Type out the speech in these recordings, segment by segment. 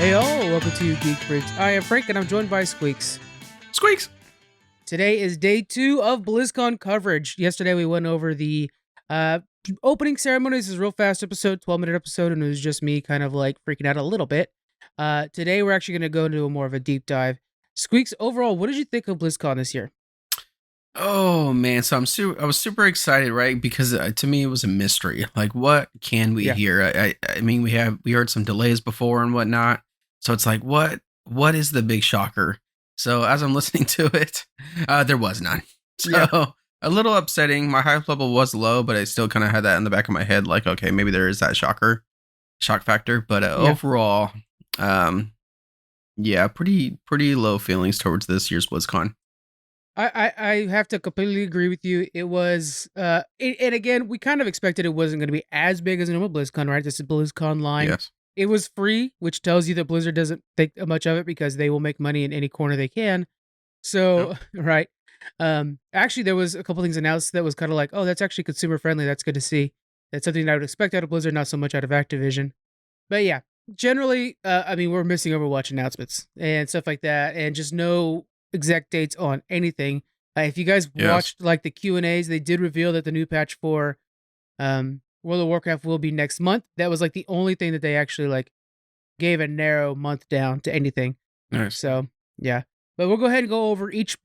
Hey all, welcome to Geek Freaks. I am Frank and I'm joined by Squeaks. Squeaks. Today is day 2 of BlizzCon coverage. Yesterday we went over the uh, opening ceremonies. This is a real fast episode, 12-minute episode, and it was just me kind of like freaking out a little bit. Today we're actually going to go into more of a deep dive. Squeaks, overall, what did you think of BlizzCon this year? Oh man, so I was super excited, right? Because to me it was a mystery. Like, what can we Yeah. hear? I mean, we heard some delays before and whatnot. So it's like, what is the big shocker? So as I'm listening to it, there was none. So Yeah. a little upsetting. My hype level was low, but I still kind of had that in the back of my head. Like, okay, maybe there is that shock factor. But Yeah. overall, yeah, pretty low feelings towards this year's BlizzCon. I have to completely agree with you. It was, and again, we kind of expected it wasn't going to be as big as a normal BlizzCon, right? This is BlizzConline. Yes. It was free, which tells you that Blizzard doesn't think much of it because they will make money in any corner they can. Yep. So, right. Actually, there was a couple things announced that was kind of like, oh, that's actually consumer friendly. That's good to see. That's something I would expect out of Blizzard, not so much out of Activision. But yeah, generally, I mean, we're missing Overwatch announcements and stuff like that, and just no exact dates on anything. If you guys Yes. watched like the Q&As, they did reveal that the new patch for World of Warcraft will be next month. That was like the only thing that they actually like gave a narrow month down to anything. Nice. So yeah, but we'll go ahead and go over each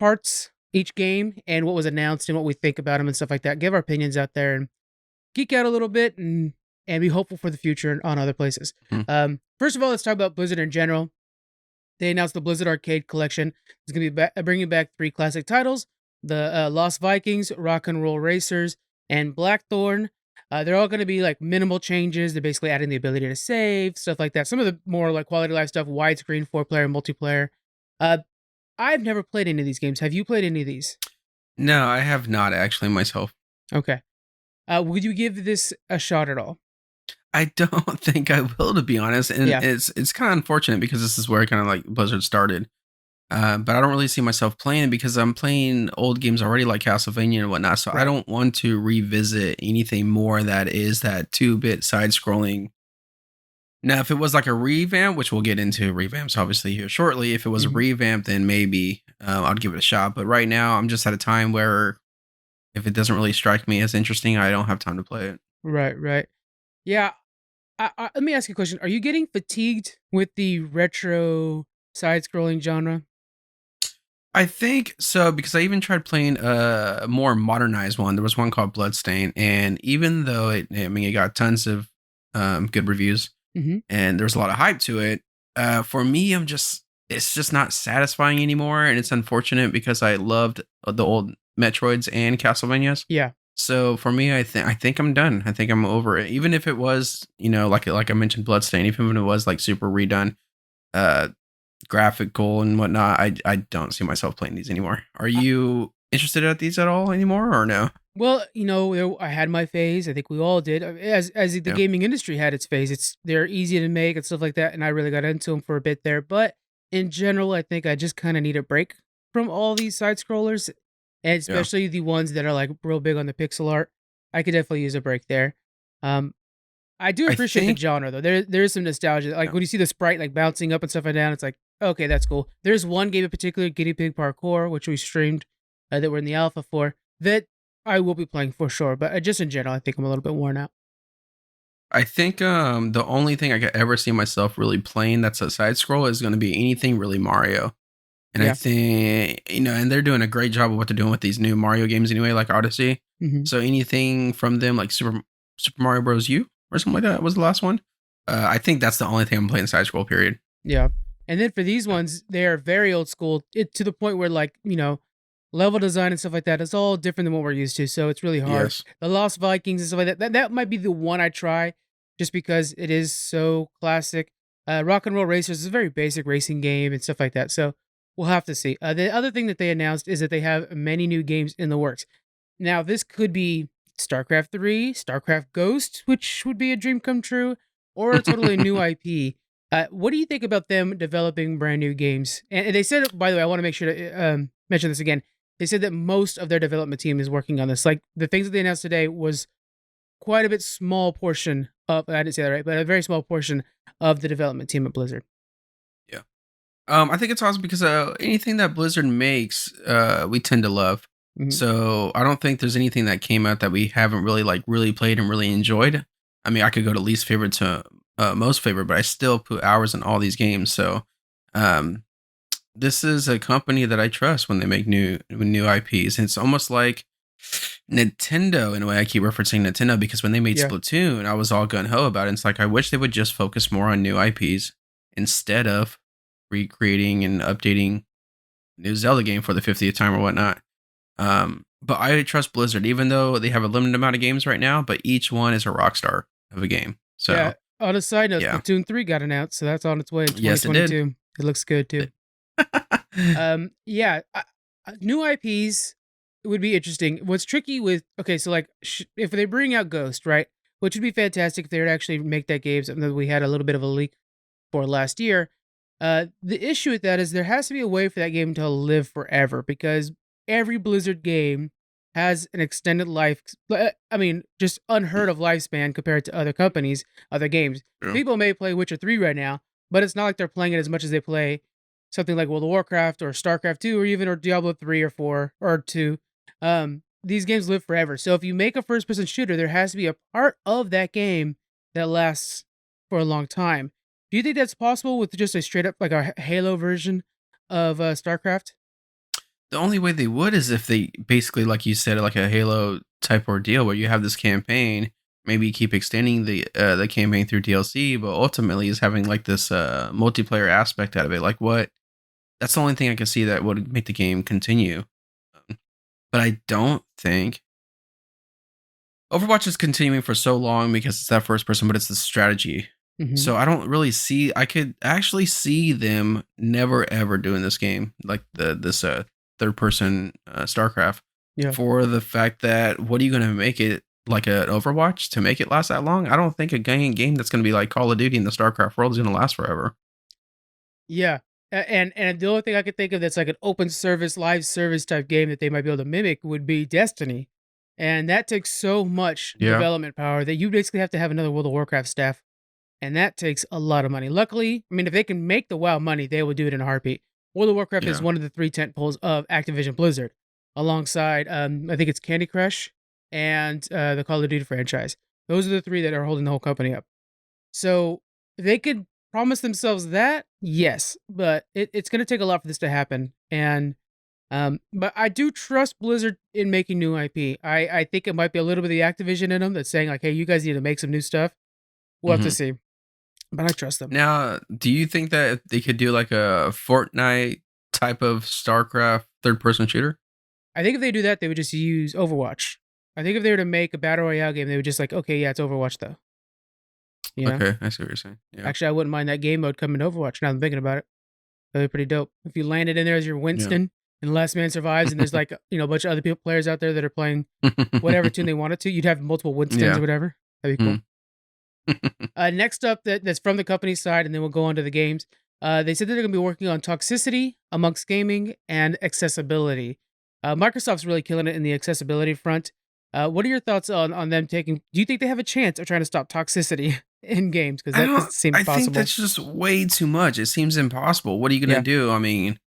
game, and what was announced and what we think about them and stuff like that. Give our opinions out there and geek out a little bit and be hopeful for the future on other places. Hmm. First of all, let's talk about Blizzard in general. They announced the Blizzard Arcade Collection. It's going to be bringing back 3 classic titles: the Lost Vikings, Rock and Roll Racers, and Blackthorn. They're all going to be like minimal changes. They're basically adding the ability to save, stuff like that. Some of the more like quality of life stuff, widescreen, 4-player, multiplayer. Uh, I've never played any of these games. Have you played any of these? No, I have not actually myself. Okay. Would you give this a shot at all? I don't think I will, to be honest, and Yeah. it's kind of unfortunate because this is where kind of like Blizzard started. But I don't really see myself playing it because I'm playing old games already, like Castlevania and whatnot. So I Right. don't want to revisit anything more that is that 2-bit side scrolling. Now, if it was like a revamp, which we'll get into revamps obviously here shortly, if it was a Mhm. revamp, then maybe I'd give it a shot. But right now, I'm just at a time where if it doesn't really strike me as interesting, I don't have time to play it. Right. Right. Yeah. Let me ask you a question. Are you getting fatigued with the retro side-scrolling genre? I think so because I even tried playing a more modernized one. There was one called Bloodstain, and even though it got tons of good reviews Mm-hmm. and there's a lot of hype to it. For me, it's just not satisfying anymore, and it's unfortunate because I loved the old Metroids and Castlevanias. Yeah. So for me, I think I'm done. I think I'm over it. Even if it was, like I mentioned, Bloodstain. Even if it was like super redone, uh, graphical and whatnot, I don't see myself playing these anymore. Are you interested at these at all anymore, or no? Well, I had my phase. I think we all did. As the Yeah. gaming industry had its phase. They're easy to make and stuff like that, and I really got into them for a bit there. But in general, I think I just kind of need a break from all these side scrollers, and Yeah. especially the ones that are like real big on the pixel art. I could definitely use a break there. Um, I do I appreciate the think. genre though. There is some nostalgia. Like Yeah. when you see the sprite like bouncing up and stuff and down, it's like, okay, that's cool. There's one game in particular, Guinea Pig Parkour, which we streamed that we're in the alpha for, that I will be playing for sure. But just in general, I think I'm a little bit worn out. I think the only thing I could ever see myself really playing that's a side scroll is going to be anything really Mario. And I Yeah. think, and they're doing a great job of what they're doing with these new Mario games anyway, like Odyssey. Hmm. So anything from them, like Super Mario Bros. U or something like that was the last one. I think that's the only thing I'm playing side scroll. Period. Yeah. And then for these ones, they are very old school to the point where like, level design and stuff like that is all different than what we're used to. So it's really hard. Yes. The Lost Vikings and stuff like that might be the one I try just because it is so classic. Rock and Roll Racers is a very basic racing game and stuff like that. So we'll have to see. The other thing that they announced is that they have many new games in the works. Now, this could be StarCraft 3, StarCraft Ghost, which would be a dream come true, or a totally new IP. What do you think about them developing brand new games? And they said, by the way, I want to make sure to mention this again. They said that most of their development team is working on this. Like the things that they announced today was quite a bit small portion of, I didn't say that right, but a very small portion of the development team at Blizzard. I think it's awesome because anything that Blizzard makes, we tend to love. Mhm. So I don't think there's anything that came out that we haven't really played and really enjoyed. I mean, I could go to least favorite to most favorite, but I still put hours in all these games. So um, this is a company that I trust when they make new IPs. And it's almost like Nintendo in a way. I keep referencing Nintendo because when they made Yeah. Splatoon, I was all gun ho about it. It's like I wish they would just focus more on new IPs instead of recreating and updating new Zelda game for the 50th time or whatnot. But I trust Blizzard, even though they have a limited amount of games right now, but each one is a rock star of a game. Yeah. So On a side note, yeah. Splatoon 3 got announced, so that's on its way in Yes, it did. 2022. It looks good too. Yeah, new IPs would be interesting. What's tricky with okay, so like if they bring out Ghost, right? Which would be fantastic if they would actually make that game. Something that we had a little bit of a leak for last year. The issue with that is there has to be a way for that game to live forever because every Blizzard game has an extended life. I mean, just unheard of lifespan compared to other companies, other games. True. People may play Witcher 3 right now, but it's not like they're playing it as much as they play something like World of Warcraft or StarCraft 2 or even or Diablo 3 or 4 or 2. These games live forever. So if you make a first person shooter, there has to be a part of that game that lasts for a long time. Do you think that's possible with just a straight up like a Halo version of StarCraft? The only way they would is if they basically, like you said, like a Halo type ordeal where you have this campaign, maybe keep extending the campaign through DLC, but ultimately is having like this multiplayer aspect out of it. Like what? That's the only thing I can see that would make the game continue. But I don't think Overwatch is continuing for so long because it's that first person, but it's the strategy. Hmm. So I don't really see. I could actually see them never ever doing this game like this third person StarCraft Yeah. for the fact that what are you going to make it like an Overwatch to make it last that long? I don't think a game that's going to be like Call of Duty in the StarCraft world is going to last forever. Yeah. And the only thing I could think of that's like an open service, live service type game that they might be able to mimic would be Destiny. And that takes so much Yeah. development power that you basically have to have another World of Warcraft staff. And that takes a lot of money. Luckily, I mean, if they can make the WoW money, they will do it in a heartbeat. World of Warcraft is Yeah. one of the three tent poles of Activision Blizzard, alongside I think it's Candy Crush and the Call of Duty franchise. Those are the three that are holding the whole company up. So if they could promise themselves that, yes, but it's going to take a lot for this to happen. And but I do trust Blizzard in making new IP. I think it might be a little bit of the Activision in them that's saying like, hey, you guys need to make some new stuff. We'll have to Mhm. see, but I trust them. Now, do you think that they could do like a Fortnite type of StarCraft third person shooter? I think if they do that, they would just use Overwatch. I think if they were to make a battle royale game, they would just like, okay, yeah, it's Overwatch though. You know, Okay, I see what you're saying. Yeah. actually, I wouldn't mind that game mode coming to Overwatch. Now that I'm thinking about it, that'd be pretty dope. If you landed in there as your Yeah. Winston and Last Man Survives, and there's like a bunch of other people players out there that are playing whatever tune they wanted to, you'd have multiple Winstons Yeah. or whatever. That'd be cool. Mm. Next up, that's from the company side, and then we'll go on to the games. They said that they're going to be working on toxicity amongst gaming and accessibility. Microsoft's really killing it in the accessibility front. What are your thoughts on them taking? Do you think they have a chance of trying to stop toxicity in games? Because I that don't doesn't seem I think possible. that's just way too much. It seems impossible. What are you going Yeah, to do? I mean,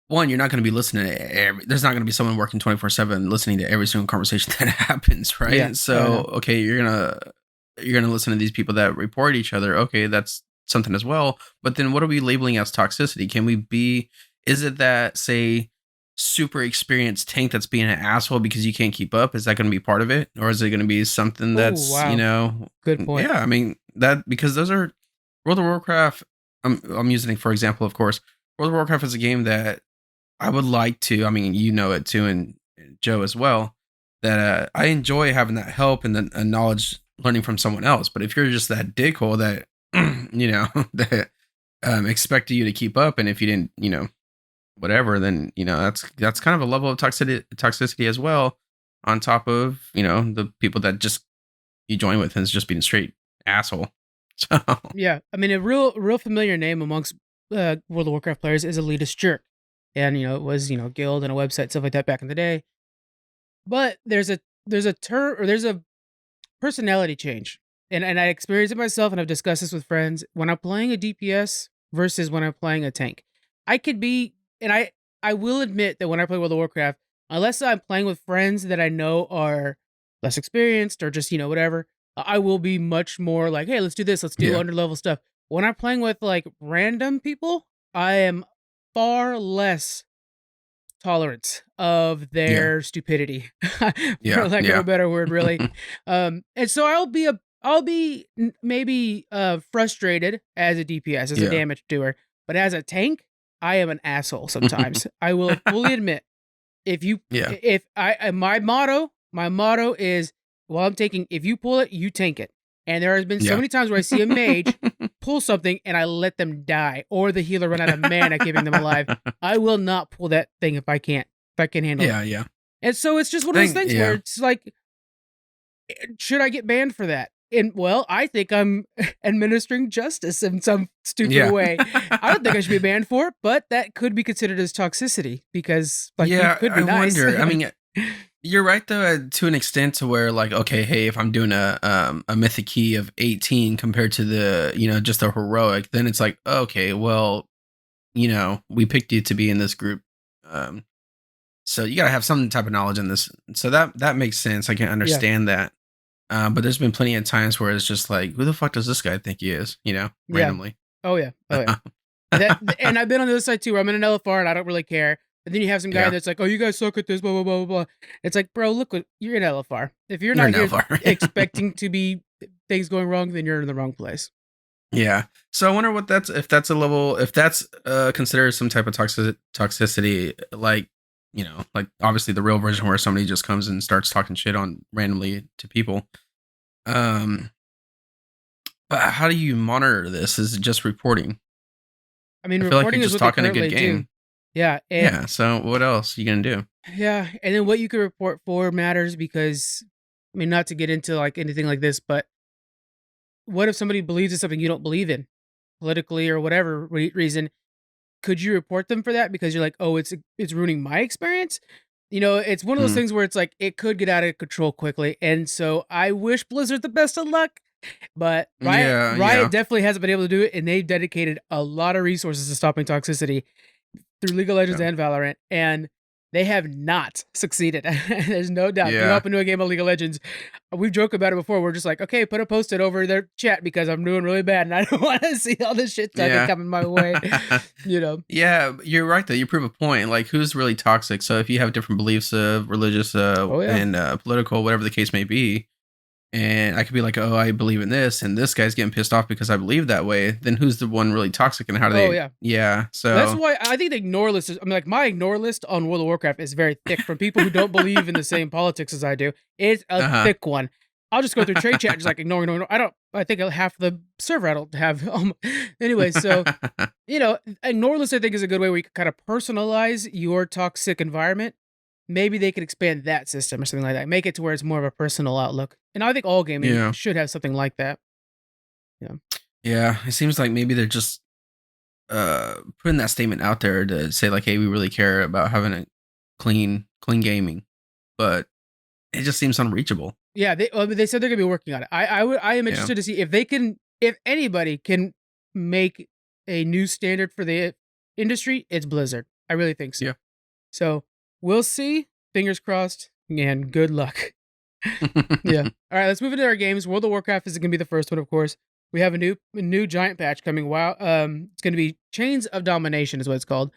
one, you're not going to be listening to there's not going to be someone working 24/7 listening to every single conversation that happens, yeah, right? oh, I So, know. okay, you're going to listen to these people that report each other. Okay, that's something as well. But then what are we labeling as toxicity? Can we be is it that say super experienced tank that's being an asshole because you can't keep up? Is that going to be part of it? Or is it going to be something Oh, that's, wow, good point. yeah, I mean, that because those are World of Warcraft I'm using it for example, of course. World of Warcraft is a game that I would like to. I mean, you know it too, and Joe as well. That I enjoy having that help and the knowledge learning from someone else. But if you're just that dickhole that that expected you to keep up, and if you didn't, whatever, then that's kind of a level of toxicity as well. On top of the people that just you join with and it's just being straight asshole. So Yeah, I mean, a real familiar name amongst World of Warcraft players is Elitist Jerk, and it was guild and a website stuff like that back in the day. But there's a term or there's a personality change, and I experienced it myself, and I've discussed this with friends when I'm playing a DPS versus when I'm playing a tank. I could be, and I will admit that when I play World of Warcraft, unless I'm playing with friends that I know are less experienced or just whatever, I will be much more like, hey, let's do this, let's do Yeah. underlevel stuff. When I'm playing with like random people, I am far less tolerant of Yeah. their stupidity, for Yeah. lack of a Yeah. better word, really. And so I'll be maybe frustrated as a DPS, as a Yeah. damage doer, but as a tank, I am an asshole sometimes. I will fully admit. Yeah. If my motto is, while I'm taking, if you pull it, you tank it. And there has been so Yeah. many times where I see a mage pull something and I let them die, or the healer run out of mana keeping them alive. I will not pull that thing if I can't handle it. Yeah. Yeah. And so it's just one of those things where Yeah. it's like, should I get banned for that? And well, I think I'm administering justice in some stupid Yeah. way. I don't think I should be banned for it, but that could be considered as toxicity because, like, you Yeah, could be I nice. wonder. I mean, you're right though, to an extent to where like, okay, hey, if I'm doing a mythic key of 18 compared to the just a heroic, then it's like, okay, well, we picked you to be in this group, so you gotta have some type of knowledge in this. So that makes sense. I can Yeah, understand that. But there's been plenty of times where it's just like, who the fuck does this guy think he is? yeah. Randomly. Oh yeah, oh yeah. And I've been on the other side too, where I'm in an LFR and I don't really care. But then you have some guy Yeah, that's like, "Oh, you guys suck at this," blah blah blah blah blah. It's like, bro, look what you're in LFR. If you're you're not now here far. expecting to be things going wrong, then you're in the wrong place. Yeah. So I wonder what if that's considered some type of toxicity, like, like obviously the real version where somebody just comes and starts talking shit on randomly to people. Um, but how do you monitor this? Is it just reporting? I mean, I feel like you're reporting is just what they talking a good currently do. game. Yeah, and Yeah. So what else you gonna do? yeah, and then what you can report for matters because, I mean, not to get into like anything like this, but what if somebody believes in something you don't believe in, politically or whatever reason? Could you report them for that because you're like, oh, it's ruining my experience? It's one of those Mm, things where it's like it could get out of control quickly, and so I wish Blizzard the best of luck. But Riot yeah. Riot Yeah. definitely hasn't been able to do it, and they've dedicated a lot of resources to stopping toxicity through League of Legends Yeah. and Valorant, and they have not succeeded. There's no doubt. If you Yeah. hop into a game of League of Legends, we've joked about it before. We're just like, okay, put a post-it over their chat because I'm doing really bad and I don't want to see all this shit talking Yeah. coming my way. you know. Yeah, you're right though. You prove a point. Like, who's really toxic? So if you have different beliefs of religious Oh yeah. and political, whatever the case may be, and I could be like, oh, I believe in this, and this guy's getting pissed off because I believe that way, then who's the one really toxic, and how do Oh they? yeah. Yeah. That's So why I think the ignore list is. I mean, like my ignore list on World of Warcraft is very thick from people who don't believe in the same politics as I do. It's a uh thick one. I'll just go through trade chat, just like ignore. I don't. I think half the server I don't have. Anyway, so ignore list I think is a good way where you can kind of personalize your toxic environment. Maybe they could expand that system or something like that. Make it to where it's more of a personal outlook. And I think all gaming yeah, should have something like that. Yeah. yeah. It seems like maybe they're just putting that statement out there to say like, hey, we really care about having a clean gaming, but it just seems unreachable. Yeah, they said they're gonna be working on it. I am Yeah. interested to see if they can, if anybody can make a new standard for the industry, it's Blizzard. I really think so. Yeah. So we'll see. Fingers crossed, and good luck. Yeah. All right, let's move into our games. World of Warcraft is gonna be the first one, of course. We have a new giant patch coming. Wow. It's gonna be Chains of Domination is what it's called.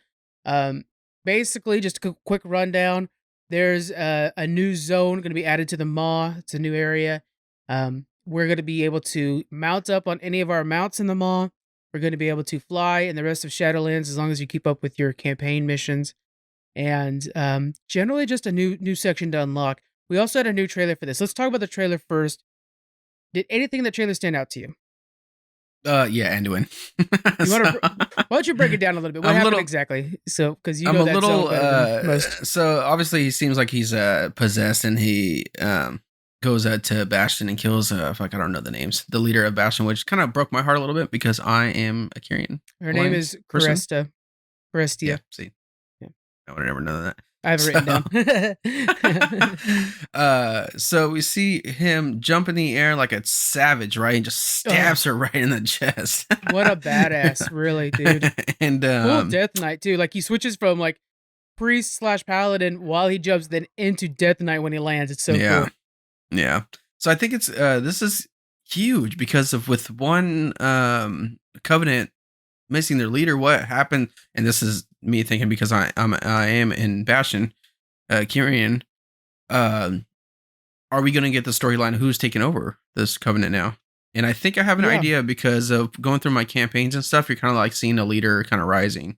Um, basically, just a quick rundown. There's a new zone going to be added to the Maw. It's a new area. We're going to be able to mount up on any of our mounts in the Maw. We're going to be able to fly in the rest of Shadowlands as long as you keep up with your campaign missions. And generally just a new section to unlock. We also had a new trailer for this. Let's talk about the trailer first. Did anything in the trailer stand out to you? Yeah, Anduin. You want to? Why don't you break it down a little bit? What I'm a happened little- exactly? So, because you I'm know a that little zone better than most. so obviously he seems like he's possessed, and he goes out to Bastion and kills fuck, I don't know the names, the leader of Bastion, which kind of broke my heart a little bit because I am a Kyrian Her name is person. Cresta. Yeah, Crestia. see, Yeah. I would never know that. I have it written down. So we see him jump in the air like a savage, right? And just stabs her right in the chest. What a badass, really, dude. And Full Death Knight too. Like he switches from like priest slash paladin while he jumps then into Death Knight when he lands. It's so yeah, cool. yeah. So I think it's this is huge because of with one covenant missing their leader, what happened? And this is me thinking because I am in Bastion, Kyrian. Are we going to get the storyline of who's taking over this covenant now? And I think I have an idea because of going through my campaigns and stuff. You're kind of like seeing a leader kind of rising.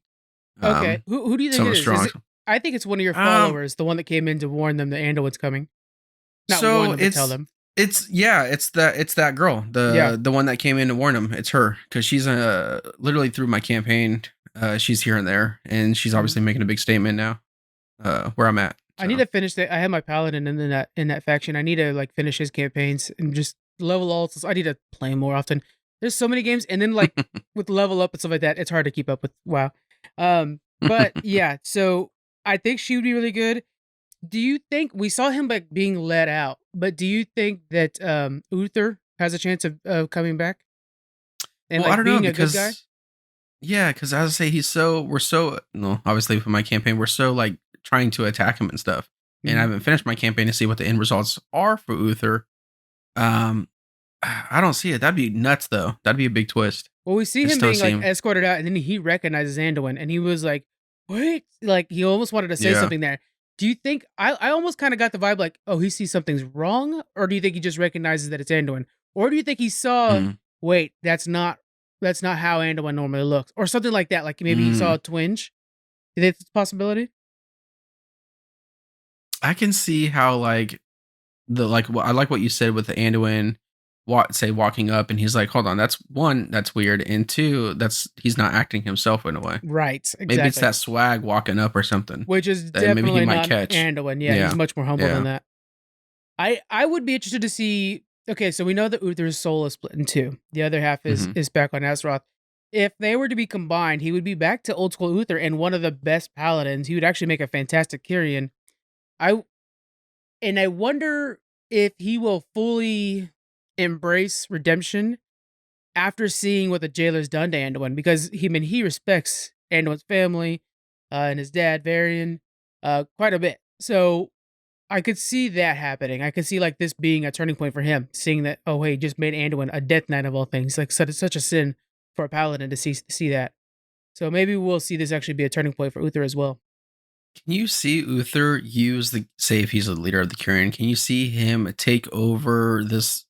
Okay, who do you think it is? Strong. I think it's one of your followers, the one that came in to warn them that Anduin's coming. Not warn them, but tell them. It's that girl, the one that came in to warn him. It's her because she's literally through my campaign. She's here and there, and she's obviously making a big statement now. Where I'm at. So. I need to finish that. I have my paladin in that faction. I need to like finish his campaigns and just level all. I need to play more often. There's so many games, and then like with level up and stuff like that, it's hard to keep up with. Wow. But yeah, so I think she would be really good. Do you think we saw him like being let out? But do you think that Uther has a chance of coming back? And well, like I don't being know, because, a good guy? Yeah, because as I say, we're so obviously for my campaign, we're so like trying to attack him and stuff. And I haven't finished my campaign to see what the end results are for Uther. I don't see it. That'd be nuts, though. That'd be a big twist. Well, we see him being like escorted out, and then he recognizes Anduin, and he was like, "Wait!" Like he almost wanted to say something there. Do you think I almost kind of got the vibe like, oh, he sees something's wrong, or do you think he just recognizes that it's Anduin, or do you think he saw, wait, that's not how Anduin normally looks, or something like that? Like maybe he saw a twinge. Do you think it's a possibility? I can see how like I like what you said with the Anduin, walking up and he's like, hold on, that's weird, and two, he's not acting himself in a way. Right, exactly. Maybe it's that swag walking up or something, which is definitely maybe he might not catch. Anduin. Yeah, he's much more humble than that. I would be interested to see. Okay, so we know that Uther's soul is split in two. The other half is back on Azeroth. If they were to be combined, he would be back to old school Uther and one of the best paladins. He would actually make a fantastic Kyrian. I wonder if he will fully embrace redemption after seeing what the jailer's done to Anduin, because he respects Anduin's family and his dad Varian quite a bit. So I could see that happening. I could see like this being a turning point for him, seeing that, oh hey, he just made Anduin a death knight of all things. Like such a sin for a paladin to see that. So maybe we'll see this actually be a turning point for Uther as well. Can you see Uther use say if he's the leader of the Kyrian, can you see him take over this,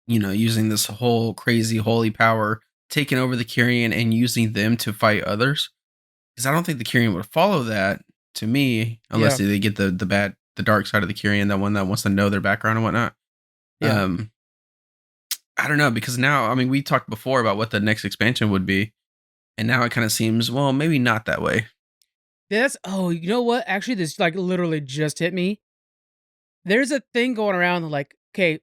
using this whole crazy holy power, taking over the Kyrian and using them to fight others? Because I don't think the Kyrian would follow that, to me, unless they get the dark side of the Kyrian, the one that wants to know their background and whatnot. Yeah. I don't know, because now, I mean, we talked before about what the next expansion would be, and now it kind of seems, well, maybe not that way. You know what? Actually, this like literally just hit me. There's a thing going around like, okay,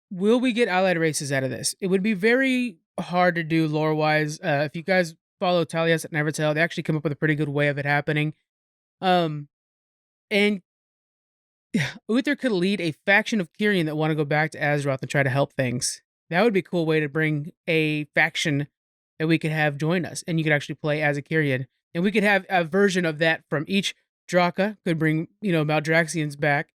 will we get allied races out of this? It would be very hard to do lore-wise. If you guys follow Talias at Nevertell, they actually come up with a pretty good way of it happening. And Uther could lead a faction of Kyrian that want to go back to Azeroth and try to help things. That would be a cool way to bring a faction that we could have join us, and you could actually play as a Kyrian. And we could have a version of that from each. Draka could bring, Maldraxians back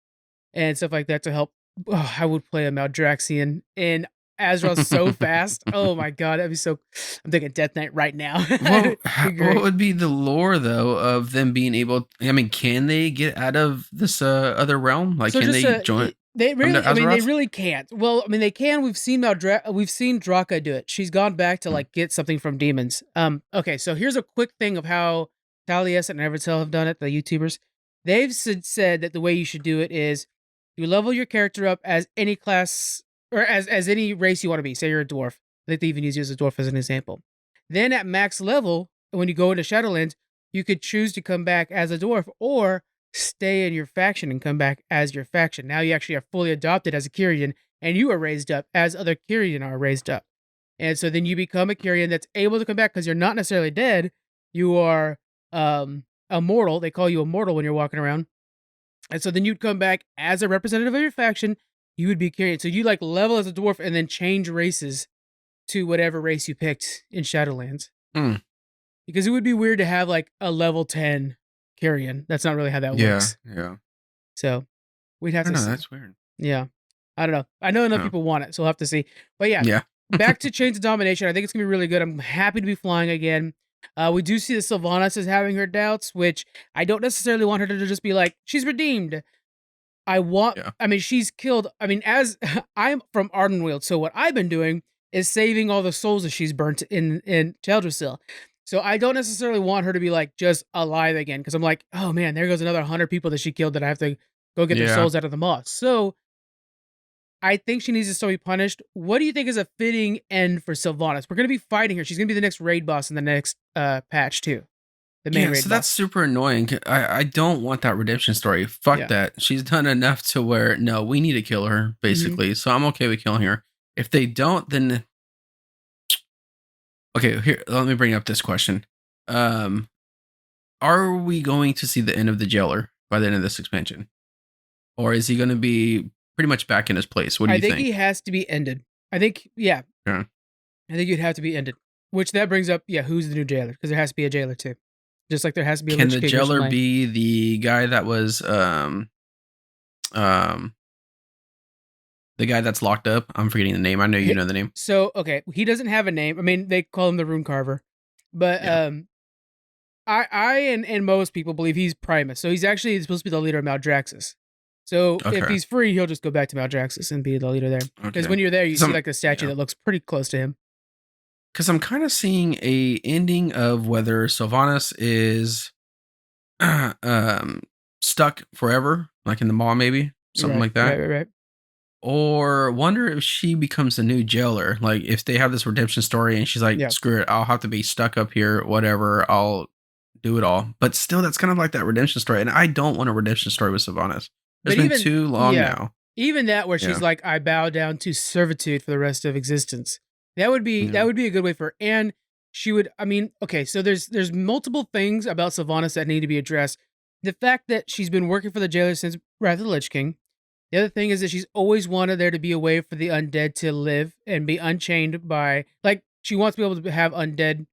and stuff like that to help. Oh, I would play a Maldraxian in Azeroth so fast. Oh my god, that'd be so. I'm thinking Death Knight right now. What would be the lore though of them being able? I mean, can they get out of this other realm? Like, so can they join? They really can't. Well, I mean, they can. We've seen Draka do it. She's gone back to like get something from demons. Okay, so here's a quick thing of how Talias and Evertell have done it. The YouTubers, they've said that the way you should do it is you level your character up as any class or as any race you want to be. Say you're a dwarf. I think they even use you as a dwarf as an example. Then at max level, when you go into Shadowlands, you could choose to come back as a dwarf or stay in your faction and come back as your faction. Now you actually are fully adopted as a Kyrian, and you are raised up as other Kyrian are raised up. And so then you become a Kyrian that's able to come back because you're not necessarily dead. You are immortal. They call you immortal when you're walking around. And so then you'd come back as a representative of your faction. You would be carried. So you like level as a dwarf and then change races to whatever race you picked in Shadowlands. Mm. Because it would be weird to have like a level 10 carrion. That's not really how that works. Yeah. So we'd have to see. That's weird. Yeah. I don't know. I know enough people want it, so we'll have to see. But yeah. Back to Chains of Domination. I think it's going to be really good. I'm happy to be flying again. We do see that Sylvanas is having her doubts, which I don't necessarily want her to just be like, she's redeemed. I mean, she's killed. I mean, as I'm from Ardenweald, so what I've been doing is saving all the souls that she's burnt in Teldrassil. So I don't necessarily want her to be like just alive again, because I'm like, oh man, there goes another 100 people that she killed that I have to go get their souls out of the maw. So I think she needs to still be punished. What do you think is a fitting end for Sylvanas? We're going to be fighting her. She's going to be the next raid boss in the next patch too. The main raid boss. That's super annoying. I don't want that redemption story. Fuck that. She's done enough to where, no, we need to kill her, basically. So I'm okay with killing her. If they don't, then... Okay, here, let me bring up this question. Are we going to see the end of the jailer by the end of this expansion? Or is he going to be pretty much back in his place? What do you think? I think he has to be ended. I think, yeah. I think you'd have to be ended. Which that brings up, who's the new jailer? Because there has to be a jailer too. Just like there has to be a Can the jailer be the guy that was the guy that's locked up? I'm forgetting the name. I know you know the name. So, okay, he doesn't have a name. I mean, they call him the Rune Carver. But I and most people believe he's Primus. So he's actually supposed to be the leader of Maldraxxus. So if he's free, he'll just go back to Maldraxxus and be the leader there. Because when you're there, you see like a statue that looks pretty close to him. Because I'm kind of seeing a ending of whether Sylvanas is stuck forever, like in the maw, maybe something like that. Right. Or wonder if she becomes the new jailer. Like if they have this redemption story and she's like, screw it, I'll have to be stuck up here, whatever, I'll do it all. But still, that's kind of like that redemption story. And I don't want a redemption story with Sylvanas. It's been too long now. Even that where she's like, I bow down to servitude for the rest of existence. That would be a good way for her. And she would, I mean, okay, so there's multiple things about Sylvanas that need to be addressed. The fact that she's been working for the jailer since Wrath of the Lich King. The other thing is that she's always wanted there to be a way for the undead to live and be unchained by, like, she wants to be able to have undead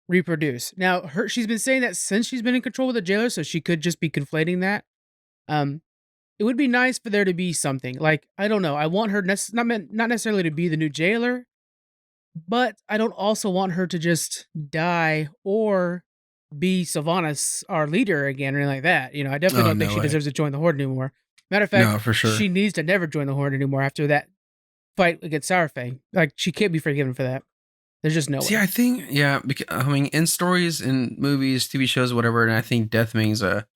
reproduce. Now, she's been saying that since she's been in control of the jailer, so she could just be conflating that. It would be nice for there to be something. Like, I don't know, I want her not necessarily to be the new jailer, but I don't also want her to just die or be Sylvanas, our leader again, or anything like that. You know, I definitely don't think she deserves to join the Horde anymore. Matter of fact, for sure, she needs to never join the Horde anymore after that fight against Sourfang. Like, she can't be forgiven for that. There's just no way. See, I think, because, I mean, in stories, in movies, TV shows, whatever, and I think death means to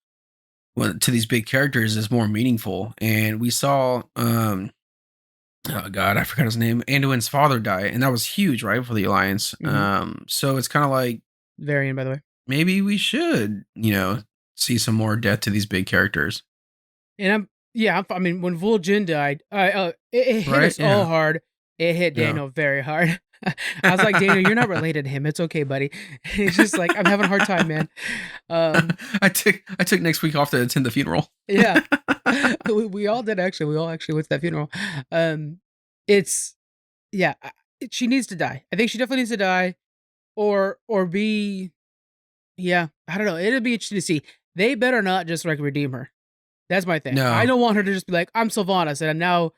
these big characters is more meaningful. And we saw, oh God, I forgot his name, Anduin's father die, and that was huge, right, for the Alliance. So it's kind of like... Varian, by the way. Maybe we should, see some more death to these big characters. And I mean, when Vol'jin died, it hit us all hard. It hit Daniel very hard. I was like, Daniel, you're not related to him. It's okay, buddy. He's just like, I'm having a hard time, man. I took next week off to attend the funeral. Yeah, we all did actually. We all actually went to that funeral. She needs to die. I think she definitely needs to die, or be. Yeah, I don't know. It'll be interesting to see. They better not just like redeem her. That's my thing. No. I don't want her to just be like, I'm Sylvanas and I'm now,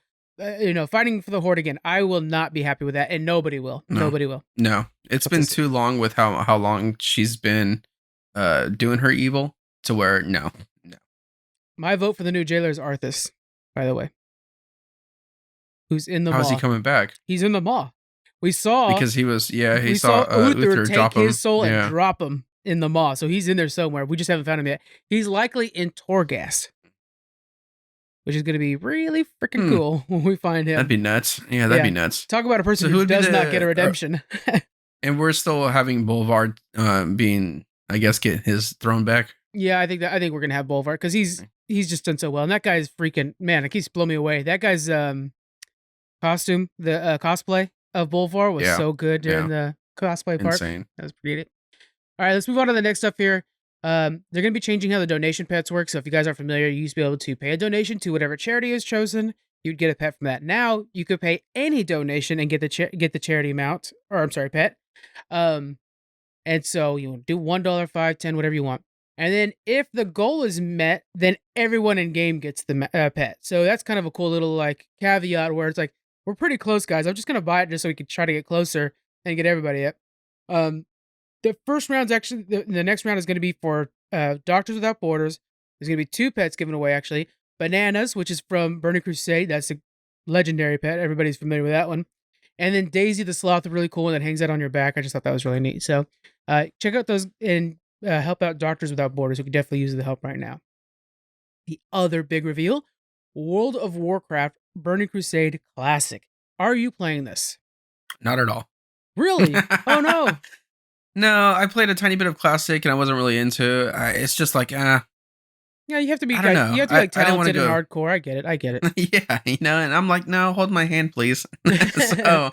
fighting for the Horde again. I will not be happy with that, and nobody will. No. Nobody will. No, it's been too long with how long she's been doing her evil to where no. My vote for the new jailer is Arthas, by the way. Who's in the maw. How's he coming back? He's in the maw. We saw... Because he was, he saw Uther take his soul and drop him in the maw. So he's in there somewhere. We just haven't found him yet. He's likely in Torghast, which is going to be really freaking cool when we find him. That'd be nuts. Yeah, that'd be nuts. Talk about a person who does not get a redemption. And we're still having Boulevard being, I guess, get his throne back. Yeah, I think we're going to have Boulevard because he's just done so well. And that guy's freaking, man, it keeps blowing me away. That guy's costume, the cosplay of Boulevard was so good during the cosplay part. Insane. That was pretty good. All right, let's move on to the next stuff here. They're going to be changing how the donation pets work. So if you guys aren't familiar, you used to be able to pay a donation to whatever charity is chosen. You'd get a pet from that. Now you could pay any donation and get the charity amount, or I'm sorry, pet. And so you do $1, 5, 10, whatever you want. And then if the goal is met, then everyone in game gets the pet. So that's kind of a cool little like caveat where it's like, we're pretty close, guys. I'm just going to buy it just so we can try to get closer and get everybody it. The first round's actually, the next round is going to be for Doctors Without Borders. There's going to be 2 pets given away, actually. Bananas, which is from Burning Crusade. That's a legendary pet. Everybody's familiar with that one. And then Daisy the Sloth, a really cool one that hangs out on your back. I just thought that was really neat. So check out those and help out Doctors Without Borders, who could definitely use the help right now. The other big reveal, World of Warcraft Burning Crusade Classic. Are you playing this? Not at all. Really? Oh, no. No, I played a tiny bit of Classic and I wasn't really into it. It's just like, Yeah, you have to be. I don't know. You have to be like I don't wanna talented and go. hardcore. I get it. I get it. Yeah, and I'm like, no, hold my hand, please. So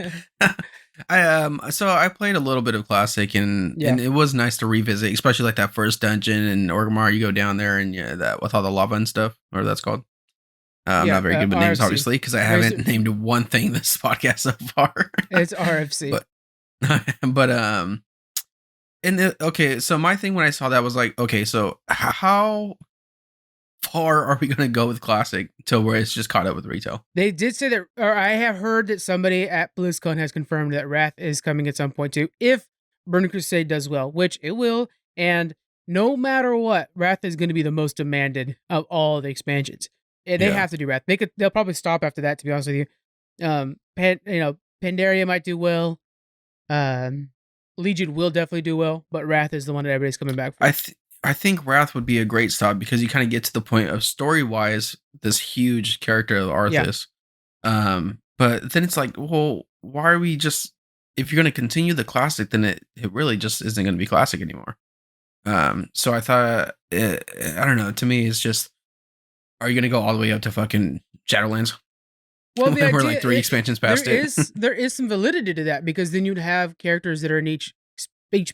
I played a little bit of Classic and it was nice to revisit, especially like that first dungeon in Orgrimmar. You go down there and that with all the lava and stuff, or that's called. I'm not very good with names, RFC. obviously, because I haven't named one thing this podcast so far. It's RFC. But okay, so my thing when I saw that was like, okay, so how far are we going to go with Classic till where it's just caught up with retail? They did say that, or I have heard that somebody at BlizzCon has confirmed that Wrath is coming at some point too, if Burning Crusade does well, which it will. And no matter what, Wrath is going to be the most demanded of all the expansions. They have to do Wrath. They'll probably stop after that, to be honest with you. Pandaria might do well. Legion will definitely do well, but Wrath is the one that everybody's coming back for. I think Wrath would be a great stop because you kind of get to the point of story-wise this huge character of Arthas. Yeah. But then it's like, well, why are we just, if you're going to continue the Classic, then it really just isn't going to be Classic anymore. So I thought, I don't know, to me it's just, are you going to go all the way up to fucking Shadowlands? Well, we're like 3 expansions past there is some validity to that, because then you'd have characters that are in each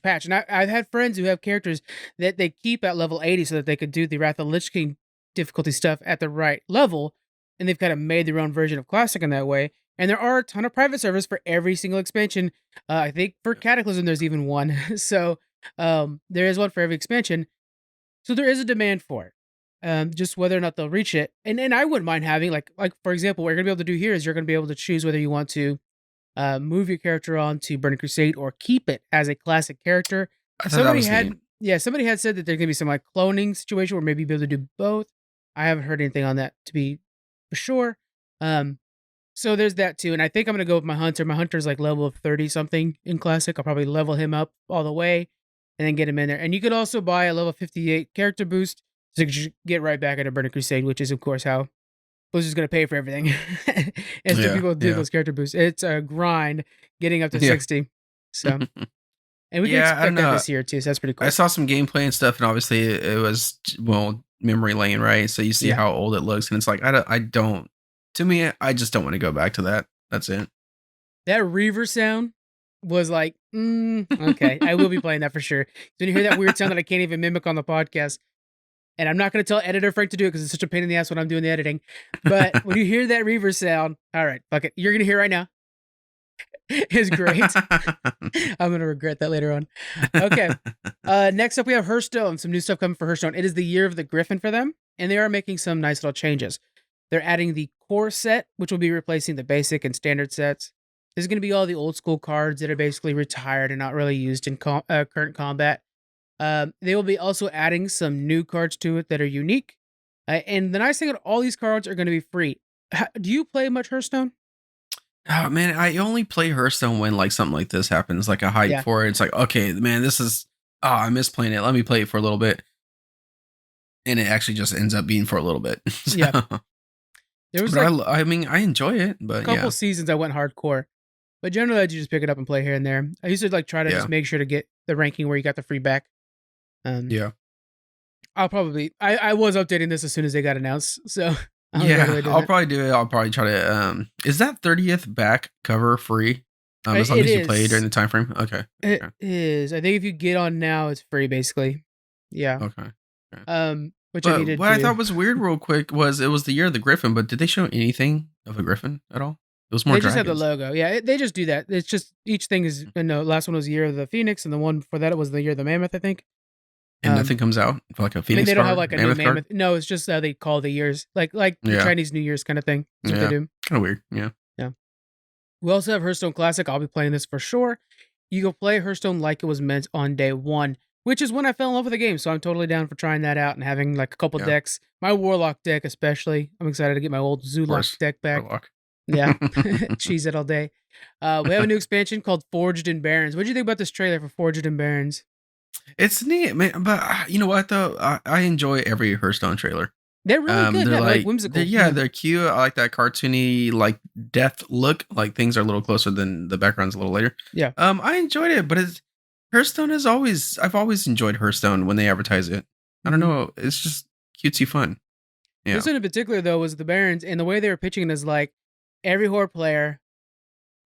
patch. And I've had friends who have characters that they keep at level 80 so that they could do the Wrath of the Lich King difficulty stuff at the right level. And they've kind of made their own version of Classic in that way. And there are a ton of private servers for every single expansion. I think for Cataclysm, there's even one. So there is one for every expansion. So there is a demand for it. Just whether or not they'll reach it. And I wouldn't mind having, like for example, what you're going to be able to do here is you're going to be able to choose whether you want to move your character on to Burning Crusade or keep it as a Classic character. Somebody had said that there's going to be some like cloning situation where maybe you'll be able to do both. I haven't heard anything on that to be for sure. So there's that too. And I think I'm going to go with my Hunter. My Hunter's like level of 30 something in Classic. I'll probably level him up all the way and then get him in there. And you could also buy a level 58 character boost so you can get right back into Burning Crusade, which is of course how Blizzard's going to pay for everything. As people do those character boosts. It's a grind getting up to 60. So, and we can expect that this year too. So that's pretty cool. I saw some gameplay and stuff, and obviously it was memory lane, right? So you see how old it looks, and it's like I don't. To me, I just don't want to go back to that. That's it. That Reaver sound was like, okay, I will be playing that for sure. So when you hear that weird sound that I can't even mimic on the podcast. And I'm not going to tell editor Frank to do it because it's such a pain in the ass when I'm doing the editing. But when you hear that Reaver sound, all right, fuck it. You're going to hear right now. It's great. I'm going to regret that later on. Okay. Next up, we have Hearthstone. Some new stuff coming for Hearthstone. It is the year of the Griffin for them, and they are making some nice little changes. They're adding the core set, which will be replacing the basic and standard sets. This is going to be all the old school cards that are basically retired and not really used in current combat. They will be also adding some new cards to it that are unique. And the nice thing about all these cards are going to be free. Do you play much Hearthstone? Oh man, I only play Hearthstone when like something like this happens, like a hype for it. It's like, okay, man, this is I miss playing it. Let me play it for a little bit. And it actually just ends up being for a little bit. So, yeah. There was I mean, I enjoy it, but a couple seasons I went hardcore. But generally I just pick it up and play here and there. I used to like try to just make sure to get the ranking where you got the free back. I'll probably I was updating this as soon as they got announced, so I'll probably do it. I'll probably try to is that 30th back cover free as long as you play during the time frame? Okay, it is. I think if you get on now it's free basically. Yeah. Okay. Okay. Which I But needed what I to. thought was weird, real quick, was it was the year of the Griffin, but did they show anything of a Griffin at all? It was more They just have the dragons, logo. Yeah, they just do that. It's just each thing is. No, last one was the year of the Phoenix, and the one before that it was the year of the Mammoth, I think. and nothing comes out for like a I mean, Phoenix they don't have card, like a new Mammoth card. Mammoth. No, it's just how they call the years, like the Yeah, Chinese New Year's kind of thing. That's what they yeah, do. kind of weird. Yeah. Yeah. We also have Hearthstone Classic. I'll be playing this for sure. You go play Hearthstone like it was meant on day one, which is when I fell in love with the game. So I'm totally down for trying that out and having like a couple Yeah, of decks. My Warlock deck, especially. I'm excited to get my old Zulok course. deck back. Warlock. Yeah, cheese it all day. We have a new expansion called Forged in Barrens. What do you think about this trailer for Forged in Barrens? It's neat, man. But you know what though? I enjoy every Hearthstone trailer. They're really good. They're Yeah, they're like like, whimsical. yeah, they're cute. I like that cartoony, like death look. Like things are a little closer than the background's a little later. Yeah. I enjoyed it, but it's Hearthstone is always. I've always enjoyed Hearthstone when they advertise it. I don't Mhm. know. It's just cutesy fun. Yeah. This one in particular, though, was the Barons, and the way they were pitching it is like every horde player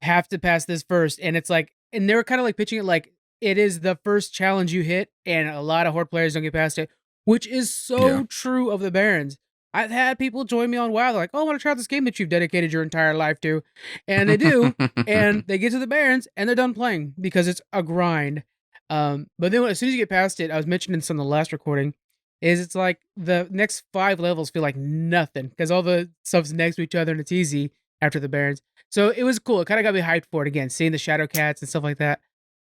have to pass this first, and it's like, and they were kind of like pitching it like it is the first challenge you hit, and a lot of horde players don't get past it, which is Yeah. so true of the Barons. I've had people join me on WoW. They're like, "Oh, I want to try out this game that you've dedicated your entire life to," and they do, and they get to the Barons, and they're done playing because it's a grind. But then as soon as you get past it, I was mentioning this on the last recording, is it's like the next 5 levels feel like nothing because all the stuff's next to each other and it's easy after the Barons. So it was cool. It kind of got me hyped for it again, seeing the Shadow Cats and stuff like that.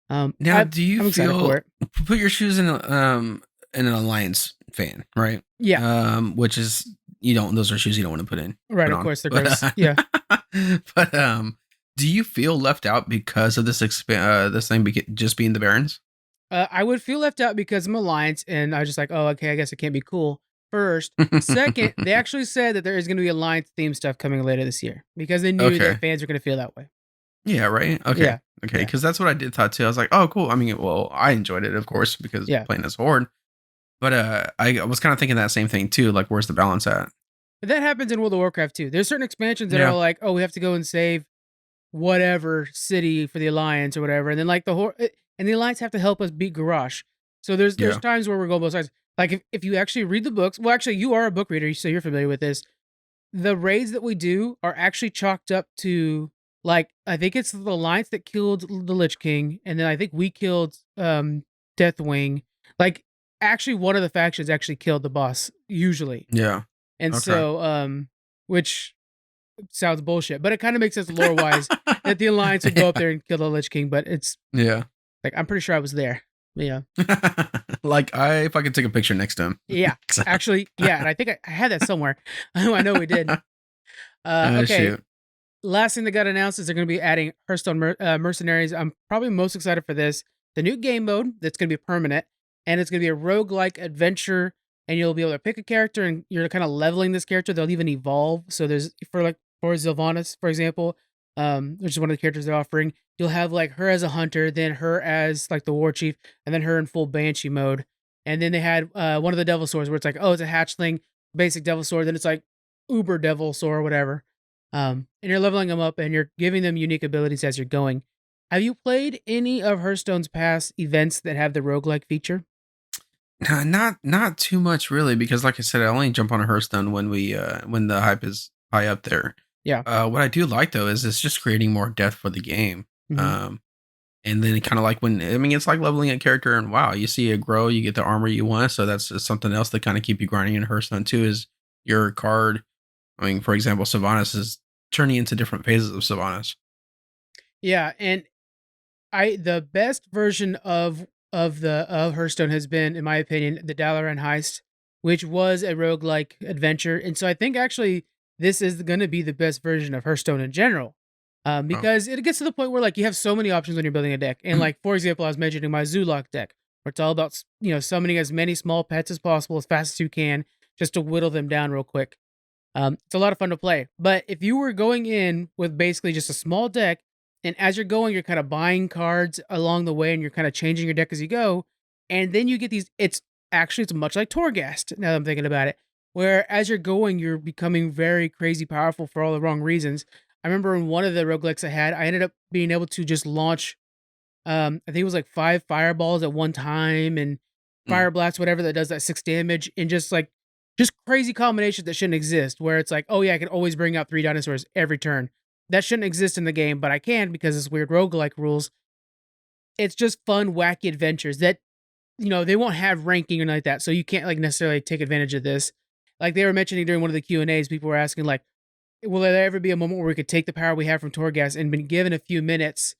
Now, do you I'm excited for feel it. put your shoes in an Alliance fan, right? Yeah, Which is you don't those are shoes you don't want to right. put Of on. course, they're gross. Yeah. But do you feel left out because of this thing just being the Barons? I would feel left out because I'm Alliance, and I was just like, oh, okay, I guess it can't be cool. First, second, they actually said that there is going to be Alliance theme stuff coming later this year because they knew Okay. that fans were going to feel that way. Yeah, right. Okay. Yeah. Okay, Yeah. because that's what I did thought too. I was like, oh, cool. I mean, well, I enjoyed it, of course, because Yeah. playing as Horde. But I was kind of thinking that same thing too. Like, where's the balance at? But that happens in World of Warcraft too. There's certain expansions that Yeah. are like, oh, we have to go and save whatever city for the Alliance or whatever, and then like and the Alliance have to help us beat Garrosh. So there's Yeah. times where we're going both sides. Like if you actually read the books, well, actually you are a book reader, so you're familiar with this. The raids that we do are actually chalked up to like I think it's the Alliance that killed the Lich King, and then I think we killed Deathwing. Like actually, one of the factions actually killed the boss usually, Yeah. and Okay. so which sounds bullshit, but it kind of makes sense lore wise that the Alliance would go up there and kill the Lich King. But it's Yeah. like I'm pretty sure I was there. Yeah, Like if I could take a picture next to him. yeah, actually, yeah, and I think I had that somewhere. I know we did. Okay. Shoot. Last thing that got announced is they're going to be adding Hearthstone Mercenaries. I'm probably most excited for this. The new game mode that's going to be permanent, and it's going to be a roguelike adventure, and you'll be able to pick a character, and you're kind of leveling this character. They'll even evolve. So there's for Sylvanas, for example, which is one of the characters they're offering. You'll have like her as a hunter, then her as like the war chief, and then her in full banshee mode. And then they had one of the devil swords where it's like, oh, it's a hatchling, basic devil sword. Then it's like uber devil sword or whatever. And you're leveling them up and you're giving them unique abilities as you're going. Have you played any of Hearthstone's past events that have the roguelike feature? Not too much really, because like I said, I only jump on a Hearthstone when when the hype is high up there. Yeah. What I do like though is it's just creating more depth for the game. Mhm. And then kind of like it's like leveling a character and wow, you see it grow, you get the armor you want. So that's just something else to kind of keep you grinding in Hearthstone too, is your card. I mean, for example, Sylvanas is turning into different phases of Sylvanas. Yeah, and the best version of Hearthstone has been, in my opinion, the Dalaran Heist, which was a roguelike adventure. And so I think actually this is going to be the best version of Hearthstone in general. Because it gets to the point where like you have so many options when you're building a deck. And like for example, I was mentioning my Zulok deck, where it's all about summoning as many small pets as possible as fast as you can, just to whittle them down real quick. It's a lot of fun to play. But if you were going in with basically just a small deck, and as you're going, you're kind of buying cards along the way, and you're kind of changing your deck as you go, and then you get these. It's much like Torghast. Now that I'm thinking about it, where as you're going, you're becoming very crazy powerful for all the wrong reasons. I remember in one of the roguelikes I had, I ended up being able to just launch. I think it was like 5 fireballs at one time, and fire blast, whatever that does that 6 damage, and just crazy combinations that shouldn't exist. Where it's like, oh yeah, I can always bring out 3 dinosaurs every turn. That shouldn't exist in the game, but I can because it's weird roguelike rules. It's just fun, wacky adventures that they won't have ranking or anything like that, so you can't like necessarily take advantage of this. Like they were mentioning during one of the Q&As, people were asking like, will there ever be a moment where we could take the power we have from Torghast and been given a few minutes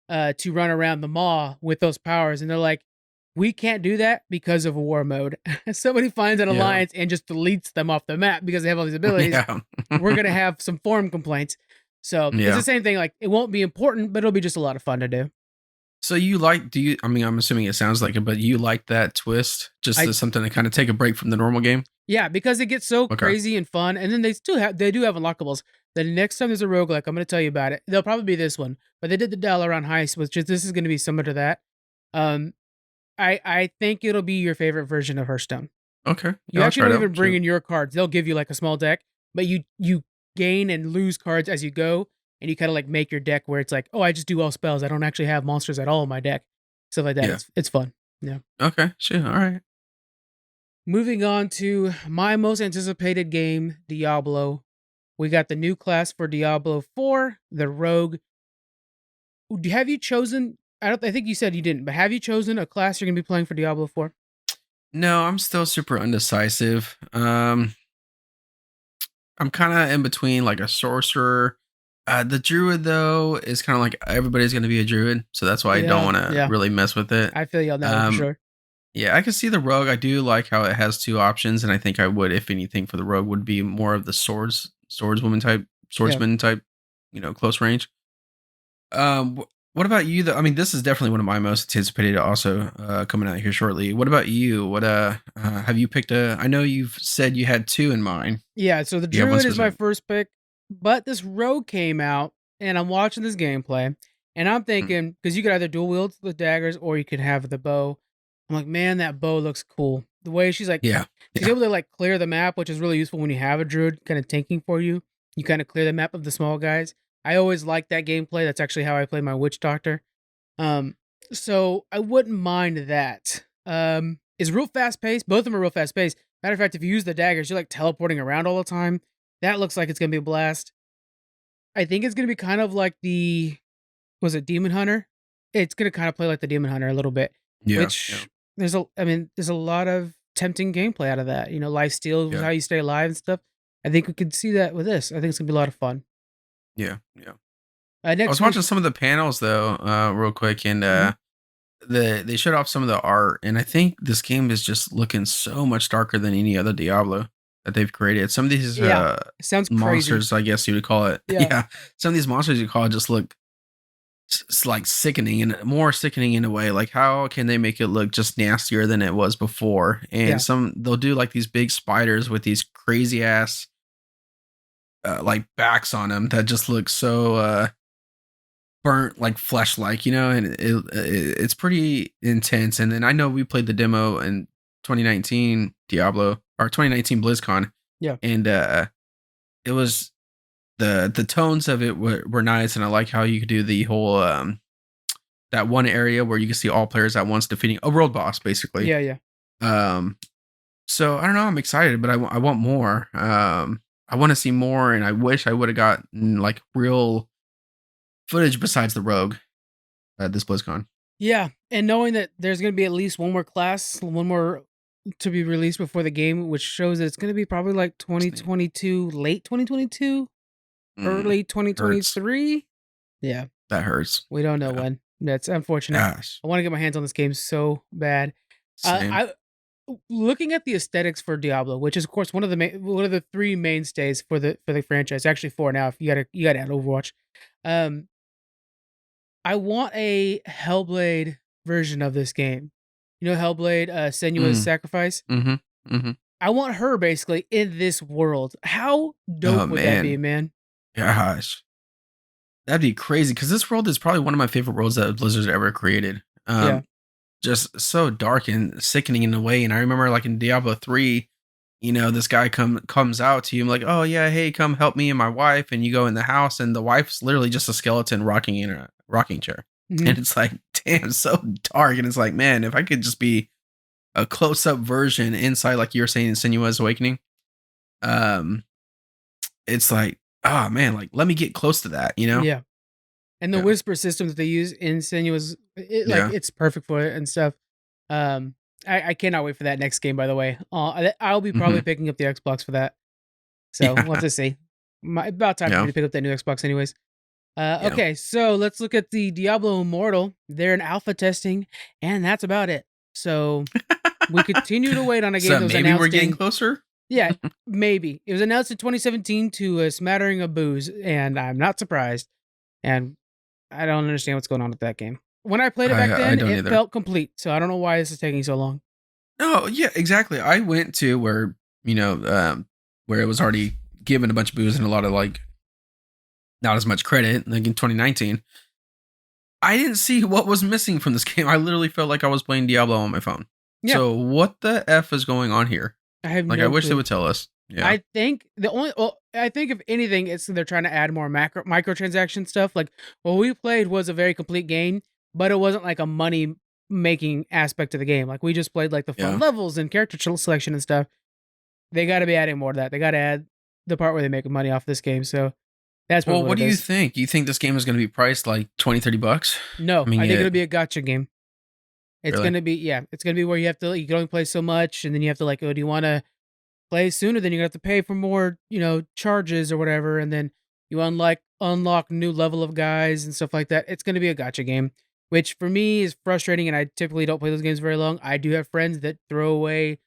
to run around the maw with those powers? And they're like, we can't do that because of war mode. Somebody finds an alliance and just deletes them off the map because they have all these abilities. We're going to have some form complaints. So it's the same thing. Like it won't be important, but it'll be just a lot of fun to do. So I mean, I'm assuming it sounds like it, but you like that twist? Just as something to kind of take a break from the normal game? Yeah, because it gets so crazy and fun. And then they do have unlockables. The next time there's a roguelike, I'm going to tell you about it. They'll probably be this one, but they did the Dalaran Heist, which this is going to be similar to that. I think it'll be your favorite version of Hearthstone. Okay. You actually don't even bring in your cards. They'll give you like a small deck, but you gain and lose cards as you go, and you kind of like make your deck where it's like, oh, I just do all spells. I don't actually have monsters at all in my deck. Stuff like that. Yeah. It's fun. Yeah. Okay. Sure. All right. Moving on to my most anticipated game, Diablo. We got the new class for Diablo 4, the Rogue. Have you chosen? I think you said you didn't, but have you chosen a class you're going to be playing for Diablo 4? No, I'm still super undecisive. I'm kind of in between like a sorcerer. The druid though is kind of like everybody's going to be a druid, so that's why I don't want to really mess with it. I feel you on that for sure. Yeah, I can see the rogue. I do like how it has 2 options, and I think I would, if anything, for the rogue would be more of the swordsman type, close range. What about you though? I mean, this is definitely one of my most anticipated also coming out here shortly. What about you? What have you picked I know you've said you had 2 in mind. Yeah, so the druid is my first pick, but this rogue came out and I'm watching this gameplay and I'm thinking, because you could either dual wield the daggers or you could have the bow. I'm like, man, that bow looks cool. The way she's like, she's able to like clear the map, which is really useful when you have a druid kind of tanking for you. You kind of clear the map of the small guys. I always like that gameplay. That's actually how I play my witch doctor. So I wouldn't mind that. It's real fast paced. Both of them are real fast paced. Matter of fact, if you use the daggers, you're like teleporting around all the time. That looks like it's gonna be a blast. I think it's gonna be kind of like Demon Hunter? It's gonna kind of play like the Demon Hunter a little bit. Yeah. There's a lot of tempting gameplay out of that. Life steal, how you stay alive and stuff. I think we could see that with this. I think it's gonna be a lot of fun. Yeah. I was watching some of the panels though, real quick, and they showed off some of the art, and I think this game is just looking so much darker than any other Diablo that they've created. Some of these sounds monsters, crazy. I guess you would call it. Yeah. Some of these monsters you call it just look like sickening, and more sickening in a way. Like, how can they make it look just nastier than it was before? And they'll do like these big spiders with these crazy ass like backs on them that just look so burnt, like flesh like, and it's pretty intense. And then I know we played the demo in 2019 Diablo, or 2019 BlizzCon, and it was the tones of it were nice, and I like how you could do the whole that one area where you can see all players at once defeating a world boss, basically. So I don't know, I'm excited, but I want more. I want to see more, and I wish I would have gotten like real footage besides the rogue at this BlizzCon. Yeah, and knowing that there's going to be at least one more to be released before the game, which shows that it's going to be probably like 2022, late 2022, early 2023. Hurts. Yeah, that hurts. We don't know when. That's unfortunate. Gosh. I want to get my hands on this game so bad. Looking at the aesthetics for Diablo, which is of course one of the 3 mainstays for the franchise, actually 4 now if you gotta add Overwatch. I want a Hellblade version of this game. Hellblade, Senua's Sacrifice. I want her basically in this world. How dope would that be, man? Gosh, that'd be crazy, because this world is probably one of my favorite worlds that Blizzard's ever created. Just so dark and sickening in a way. And I remember like in Diablo 3, this guy comes out to you. I'm like, oh yeah, hey, come help me and my wife. And you go in the house, and the wife's literally just a skeleton rocking in a rocking chair. And it's like, damn, so dark. And it's like, man, if I could just be a close up version inside, like you were saying, in Senua's Awakening. Um, it's like, oh man, like let me get close to that, you know? Yeah. And the Yeah, whisper system that they use in Senua's, like yeah. it's perfect for it and stuff. Um, I cannot wait for that next game. By the way, I'll be Hmm. probably picking up the Xbox for that. So we'll have Yeah, to see. About time for me yeah, to pick up that new Xbox, anyways. yeah. Okay, so let's look at the Diablo Immortal. They're in alpha testing, and that's about it. So we continue to wait on a game So that was maybe we're announced getting in, closer. yeah, maybe. It was announced in 2017 to a smattering of booze, and I'm not surprised. And I don't understand what's going on with that game. When I played it back I then, don't it either. felt complete. So I don't know why this is taking so long. No, yeah, exactly. I went to where where it was already given a bunch of booze and a lot of like not as much credit, like in 2019. I didn't see what was missing from this game. I literally felt like I was playing Diablo on my phone. Yeah, So what the f is going on here? I have Like I no wish they clue. would tell us. Yeah, I think I think if anything, it's they're trying to add more microtransaction stuff. Like what we played was a very complete game, but it wasn't like a money making aspect of the game. Like we just played like the fun yeah. levels and character selection and stuff. They got to be adding more of that. They got to add the part where they make money off this game. So that's probably Well, what what it do you is. think? You think this game is going to be priced like 20, $30? No, I mean, I think yeah, it'll be a gotcha game. It's really? gonna be it's gonna be where you can only play so much, and then you have to like, oh, do you want to play sooner? Then you have to pay for more, charges or whatever, and then you unlock new level of guys and stuff like that. It's gonna be a gotcha game, which for me is frustrating, and I typically don't play those games very long. I do have friends that throw away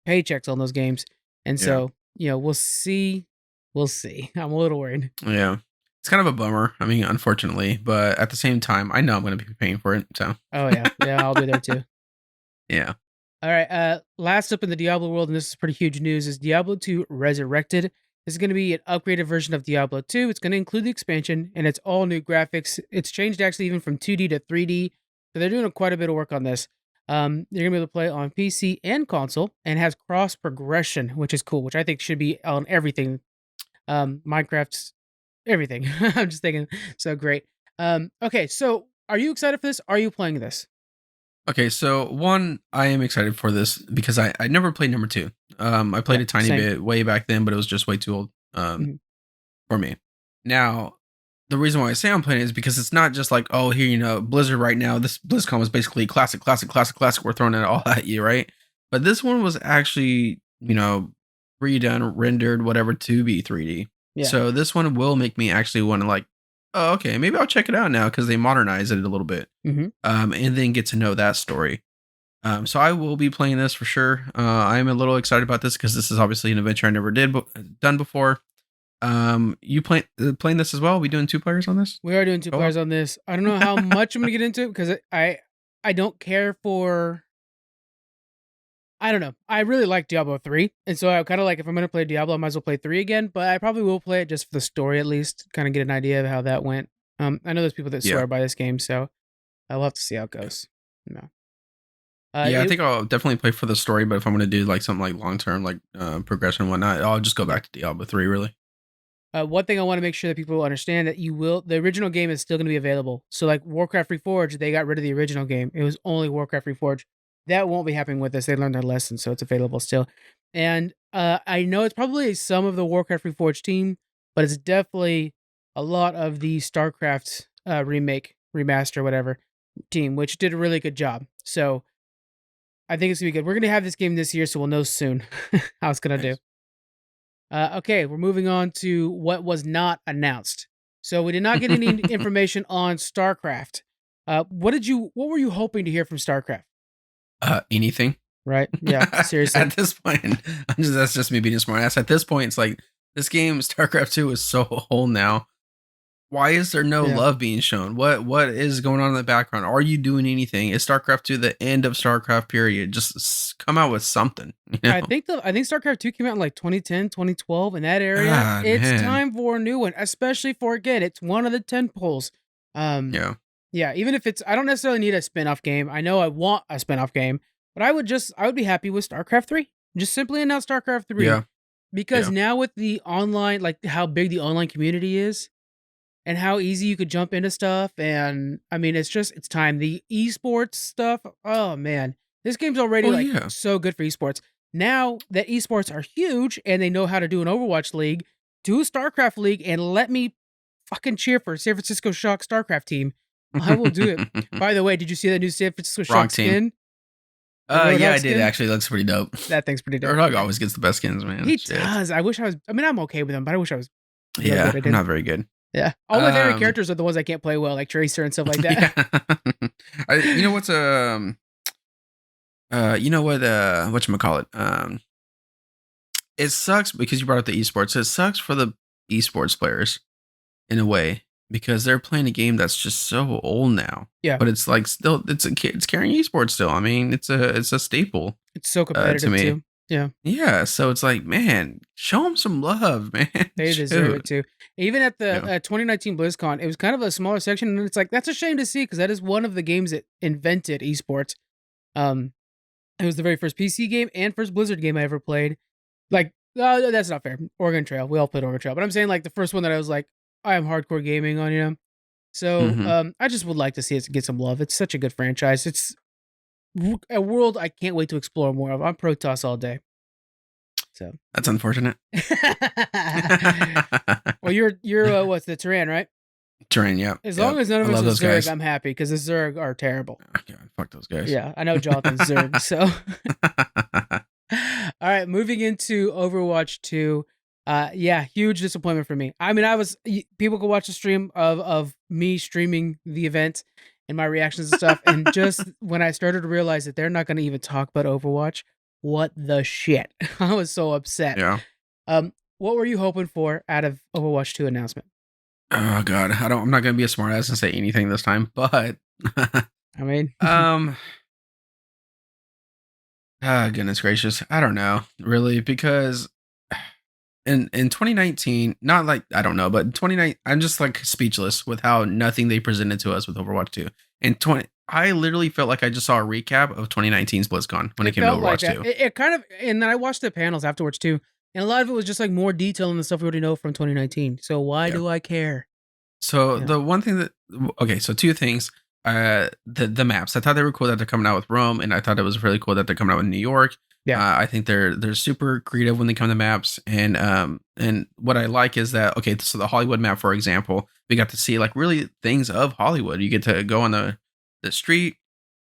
paychecks on those games, and Yeah. so we'll see, we'll see. I'm a little worried. Yeah. It's kind of a bummer. I mean, unfortunately, but at the same time, I know I'm going to be paying for it. So, Oh yeah, yeah, I'll be there too. yeah. All right. Last up in the Diablo world, and this is pretty huge news, is Diablo 2 Resurrected. This is going to be an upgraded version of Diablo 2. It's going to include the expansion, and it's all new graphics. It's changed actually even from 2D to 3D. So they're doing quite a bit of work on this. You're going to be able to play on PC and console, and has cross progression, which is cool, which I think should be on everything. Minecraft's everything. I'm just thinking, so great. Okay, so are you excited for this? Are you playing this? Okay. So, one, I am excited for this because I never played number two. I played Yeah, a tiny same. bit way back then, but it was just way too old Mhm. for me. Now, the reason why I say I'm playing it is because it's not just like, oh, here, Blizzard right now, this BlizzCon was basically classic, classic, classic, classic. We're throwing it all at you, right? But this one was actually, redone, rendered, whatever, to be 3D. Yeah. So this one will make me actually want to like, oh, okay, maybe I'll check it out now because they modernize it a little bit, Hmm. and then get to know that story. So I will be playing this for sure. I am a little excited about this because this is obviously an adventure I never done before. You playing this as well? Are we doing two players on this? We are doing two Co-op? players on this. I don't know how much I'm gonna get into it because I don't care for. I don't know. I really like Diablo 3, and so I kind of like if I'm gonna play Diablo, I might as well play 3 again. But I probably will play it just for the story at least, kind of get an idea of how that went. I know there's people that Yeah. swear by this game, so I will have to see how it goes. No. Yeah, I It think I'll definitely play for the story, but if I'm gonna do like something like long term, like progression and whatnot, I'll just go back to Diablo 3. Really? One thing I want to make sure that people understand that the original game is still going to be available. So like Warcraft Reforged, they got rid of the original game. It was only Warcraft Reforged. That won't be happening with this. They learned their lesson, so it's available still. And I know it's probably some of the Warcraft Reforged team, but it's definitely a lot of the StarCraft remake, remaster, whatever team, which did a really good job. So I think it's gonna be good. We're gonna have this game this year, so we'll know soon how it's gonna do. Nice. Okay, we're moving on to what was not announced. So we did not get any information on StarCraft. What were you hoping to hear from StarCraft? Anything. Right? Yeah, seriously. At this point, that's just me being a smart ass. At this point, it's like this game, StarCraft 2, is so old now. Why is there no Yeah. love being shown? What is going on in the background? Are you doing anything? Is StarCraft 2 the end of StarCraft period? Just come out with something, you know? I think StarCraft 2 came out in like 2010, 2012 in that area. God, It's man. time for a new one, especially for again, it's one of the 10 poles. Um Yeah. yeah, even if it's I don't necessarily need a spin-off game. I know I want a spin-off game, but I would be happy with StarCraft 3. Just simply announce StarCraft 3 Yeah. because Yeah. now with the online like how big the online community is and how easy you could jump into stuff and I mean it's time the esports stuff. Oh man, This game's already Well, like yeah. so good for esports. Now that esports are huge and they know how to do an Overwatch League, do a StarCraft League, and let me fucking cheer for San Francisco Shock StarCraft team. I will do it. By the way, did you see that new San Francisco Shock team. skin? Yeah, I did actually. It looks pretty dope. That thing's pretty dope. Roadhog always gets the best skins, man. He does. I wish I was. I mean, I'm okay with him, but I wish I was. Yeah, I'm not very good. Yeah, all my favorite characters are the ones I can't play well, like Tracer and stuff like that. Yeah. You know what's whatchamacallit? It sucks because you brought up the esports. It sucks for the esports players in a way because they're playing a game that's just so old now. Yeah, but it's like still it's carrying esports still. I mean, it's a staple. It's so competitive to me. Too. Yeah. Yeah. So it's like, man, show them some love, man. They deserve it too. Even at the 2019 BlizzCon, it was kind of a smaller section, and it's like that's a shame to see because that is one of the games that invented esports. It was the very first PC game and first Blizzard game I ever played. Like, that's not fair. Oregon Trail, we all played Oregon Trail, but I'm saying like the first one that I was like, I am hardcore gaming on, you know. So I just would like to see it get some love. It's such a good franchise. It's a world I can't wait to explore more of. I'm Protoss all day. So that's unfortunate. Well, you're what's the Terran, right? Terran, yeah. As long as none of us are Zerg, guys. I'm happy because the Zerg are terrible. Oh, God, fuck those guys. Yeah, I know Jonathan's Zerg. So, all right, moving into Overwatch 2. Yeah, huge disappointment for me. I mean, people could watch the stream of me streaming the event and my reactions and stuff, and just when I started to realize that they're not going to even talk about Overwatch, what the shit? I was so upset. Yeah. What were you hoping for out of Overwatch 2 announcement? Oh God, I'm not gonna be a smartass and say anything this time, but I mean, goodness gracious, I don't know really because in 2019, not like I don't know, but in 2019, I'm just like speechless with how nothing they presented to us with Overwatch 2. I literally felt like I just saw a recap of 2019's BlizzCon when it came to Overwatch 2. It kind of, and then I watched the panels afterwards too. And a lot of it was just like more detail in the stuff we already know from 2019. So why do I care? So the one thing so two things. The maps. I thought they were cool that they're coming out with Rome, and I thought it was really cool that they're coming out with New York. Yeah, I think they're super creative when they come to maps, and what I like is that so the Hollywood map, for example, we got to see like really things of Hollywood. You get to go on the street,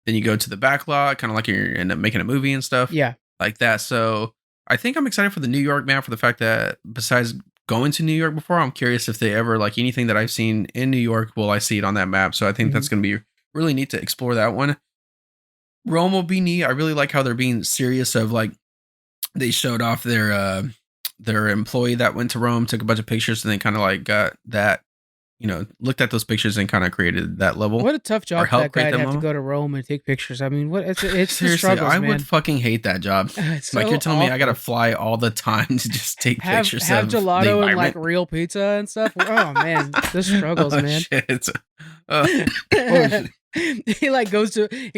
then you go to the back lot, kind of like you're end up making a movie and stuff. Yeah, like that. So I think I'm excited for the New York map for the fact that besides going to New York before, I'm curious if they ever like anything that I've seen in New York, will I see it on that map? So I think that's going to be really neat to explore that one. Rome will be neat. I really like how they're being serious of like they showed off their employee that went to Rome, took a bunch of pictures, and then kind of like got that, looked at those pictures and kind of created that level. What a tough job that guy have to go to Rome and take pictures. I mean, it's seriously, struggles, I man. would fucking hate that job. It's like so you're telling awful. me I gotta fly all the time to just take pictures have of gelato and like real pizza and stuff. Oh man, the struggles, man. Shit. He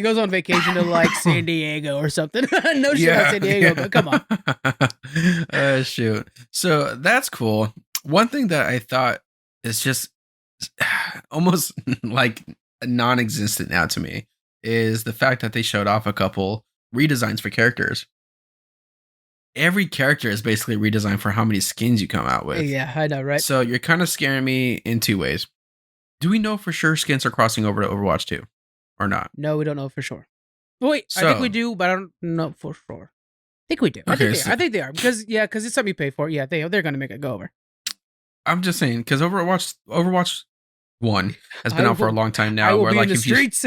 goes on vacation to like San Diego or something. No shit on San Diego, but come on. Shoot. So that's cool. One thing that I thought is just almost like non-existent now to me is the fact that they showed off a couple redesigns for characters. Every character is basically redesigned for how many skins you come out with. Yeah, I know, right? So you're kind of scaring me in two ways. Do we know for sure skins are crossing over to Overwatch 2 or not? No, we don't know for sure. Wait, I think we do, but I don't know for sure. I think we do. I think they are because it's something you pay for. Yeah, they're going to make it go over. I'm just saying because Overwatch 1 has been out for a long time now. I will be in the streets.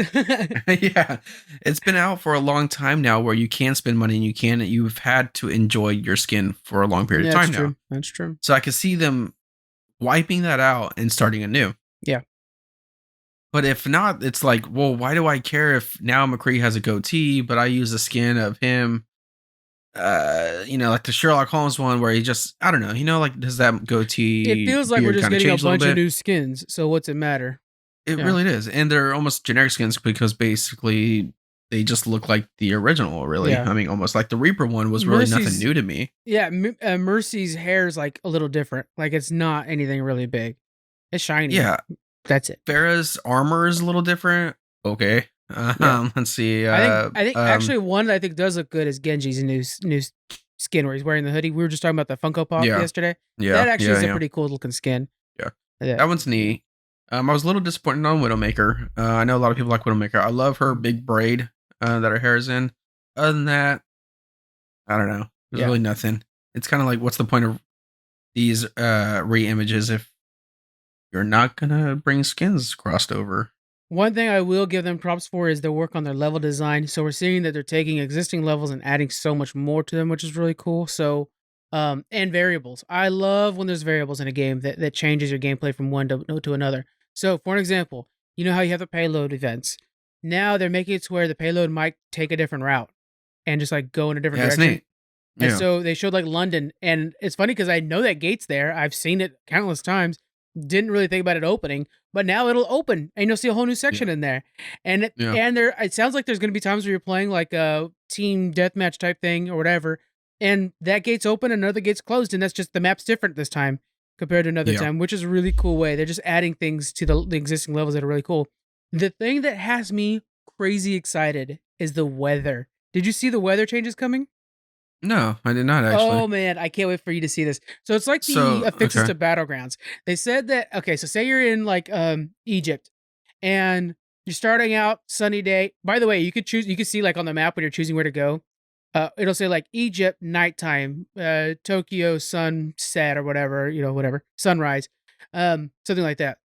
Yeah, it's been out for a long time now where you can spend money and you've had to enjoy your skin for a long period of time now. That's true. So I could see them wiping that out and starting anew. Yeah. But if not, it's like, well, why do I care if now McCree has a goatee, but I use the skin of him? Like the Sherlock Holmes one where he just, I don't know, like does that goatee? It feels like we're just getting a bunch of new skins. So what's it matter? It really is. And they're almost generic skins because basically they just look like the original, really. Yeah. I mean, almost like the Reaper one was really nothing new to me. Yeah. Mercy's hair is like a little different. Like it's not anything really big. It's shiny. Yeah. That's it. Pharah's armor is a little different. Okay. Yeah. Let's see. I think actually one that I think does look good is Genji's new skin where he's wearing the hoodie. We were just talking about the Funko Pop Yeah, yesterday. That yeah, actually yeah, is a yeah, pretty cool looking skin. yeah. Yeah. That one's neat. I was a little disappointed on Widowmaker. I know a lot of people like Widowmaker. I love her big braid that her hair is in. Other than that, I don't know. There's Yeah. really nothing. It's kind of like, what's the point of these re-images if you're not gonna bring skins crossed over? One thing I will give them props for is their work on their level design. So we're seeing that they're taking existing levels and adding so much more to them, which is really cool. So, and variables. I love when there's variables in a game that changes your gameplay from one to another. So, for an example, you know how you have the payload events. Now they're making it to where the payload might take a different route and just like go in a different Yeah, it's direction. neat. And Yeah, so they showed like London, and it's funny because I know that gate's there. I've seen it countless times. Didn't really think about it opening, but now it'll open, and you'll see a whole new section yeah, in there. And yeah, and there, it sounds like there's going to be times where you're playing like a team deathmatch type thing or whatever, and that gate's open and another gate's closed, and that's just the map's different this time compared to another yeah. time, which is a really cool way. They're just adding things to the existing levels that are really cool. The thing that has me crazy excited is the weather. Did you see the weather changes coming? No, I did not actually. Oh man, I can't wait for you to see this. So it's like the So affixes okay, to battlegrounds. They said that okay, so say you're in like Egypt and you're starting out sunny day. By the way, you could see like on the map when you're choosing where to go. It'll say like Egypt nighttime, Tokyo sunset or whatever, whatever, sunrise. Something like that.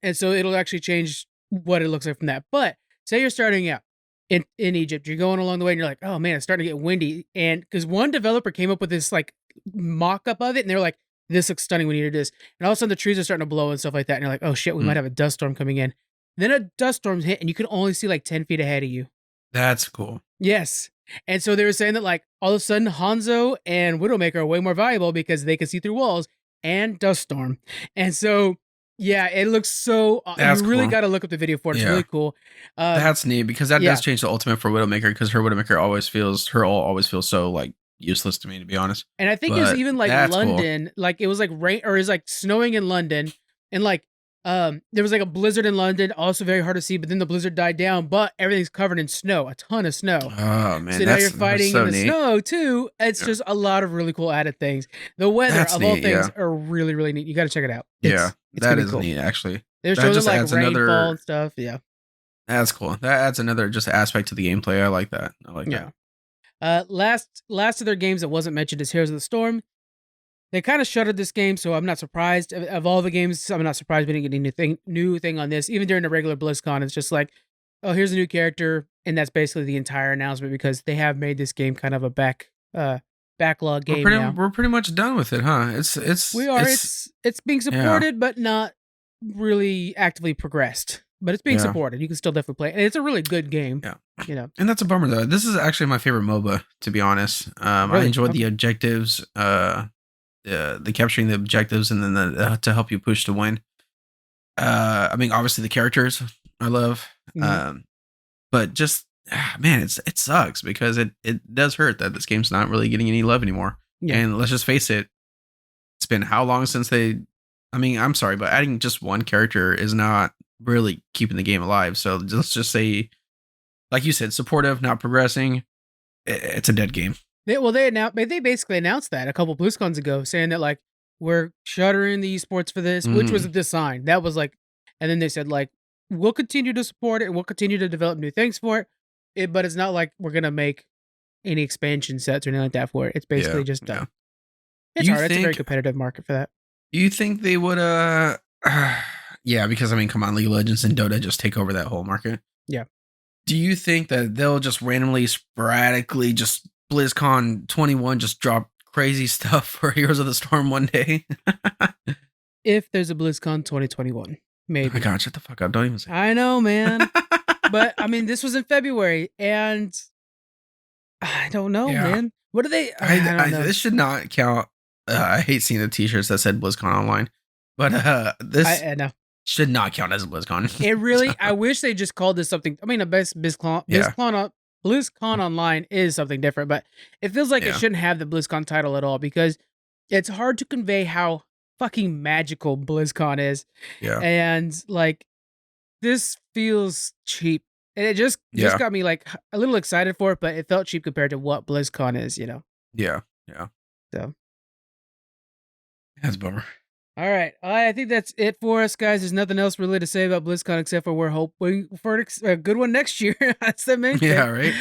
And so it'll actually change what it looks like from that. But say you're starting out in Egypt, you're going along the way, and you're like, oh man, it's starting to get windy. And because one developer came up with this like mock up of it, and they're like, this looks stunning. We need to do this. And all of a sudden, the trees are starting to blow and stuff like that. And you're like, oh shit, we Hmm, might have a dust storm coming in. Then a dust storm's hit, and you can only see like 10 feet ahead of you. that's cool. Yes. And so they were saying that like all of a sudden Hanzo and Widowmaker are way more valuable because they can see through walls and dust storm. And so yeah, it looks so you That's really cool. got to look up the video for it. It's Yeah, really cool. Um that's neat because that yeah. does change the ultimate for Widowmaker because her Widowmaker always feels so like useless to me, to be honest. And I think it was But even like that's cool. London, like it was like rain or it was like snowing in London and like there was like a blizzard in London, also very hard to see, but then the blizzard died down, but everything's covered in snow, a ton of snow. Oh man, So now you're that's fighting in so the neat. snow too. It's Yeah, just a lot of really cool added things. The weather that's of all neat. things Yeah, are really, really neat. You got to check it out. yeah, It's that gonna be is cool. neat. Actually, They're that showing just like adds rainfall and another. stuff. Yeah, That's cool. That adds another just aspect to the gameplay. I like that. I like that. yeah. Last of their games that wasn't mentioned is Heroes of the Storm. They kind of shuttered this game, so I'm not surprised. Of all the games, I'm not surprised we didn't get any new thing on this. Even during the regular BlizzCon, it's just like, oh, here's a new character, and that's basically the entire announcement because they have made this game kind of a backlog game now. We're pretty much done with it, huh? We are. It's being Yeah, supported, but not really actively progressed. But it's being yeah, supported. You can still definitely play it, and it's a really good game. yeah. You know, And that's a bummer though. This is actually my favorite MOBA, to be honest. I really. enjoyed the Okay. objectives, the capturing the objectives, and then the to help you push to win. I mean, obviously the characters I love, Mhm. um, but just man, it sucks because it does hurt that this game's not really getting any love anymore. Yeah. And let's just face it, it's been how long since they? I mean, I'm sorry, but adding just one character is not really keeping the game alive. So let's just say, like you said, supportive, not progressing. It's a dead game. They basically announced that a couple BlizzCons ago, saying that like we're shuttering the esports for this, which was Mm, the sign. That was like, and then they said like we'll continue to support it and we'll continue to develop new things for it. But it's not like we're gonna make any expansion sets or anything like that for it. It's yeah, basically just yeah. done. It's You hard. It's a very think competitive market for that. you think they would yeah, because I mean, come on, League of Legends and Dota just take over that whole market. Yeah. Do you think that they'll just randomly, sporadically, just BlizzCon 21 just drop crazy stuff for Heroes of the Storm one day? If there's a BlizzCon 2021, Oh my maybe. god, shut the fuck up. Don't even say I know, man. that. But I mean, this was in February, and I don't know, Yeah. man. What do they? I don't know. This should not count. I hate seeing the t-shirts that said BlizzCon online, but this I know. should not count as a BlizzCon. It really. I wish they just called this something. I mean, the best Yeah. BlizzCon Online is something different, but it feels like it Yeah. shouldn't have the BlizzCon title at all because it's hard to convey how fucking magical BlizzCon is, Yeah. and like this feels cheap. And it just got me like a little excited for it, but it felt cheap compared to what BlizzCon is, you know. Yeah. So that's a bummer. All right, I think that's it for us, guys. There's nothing else really to say about BlizzCon except for we're hoping for a good one next year. That's the main thing. Yeah, right.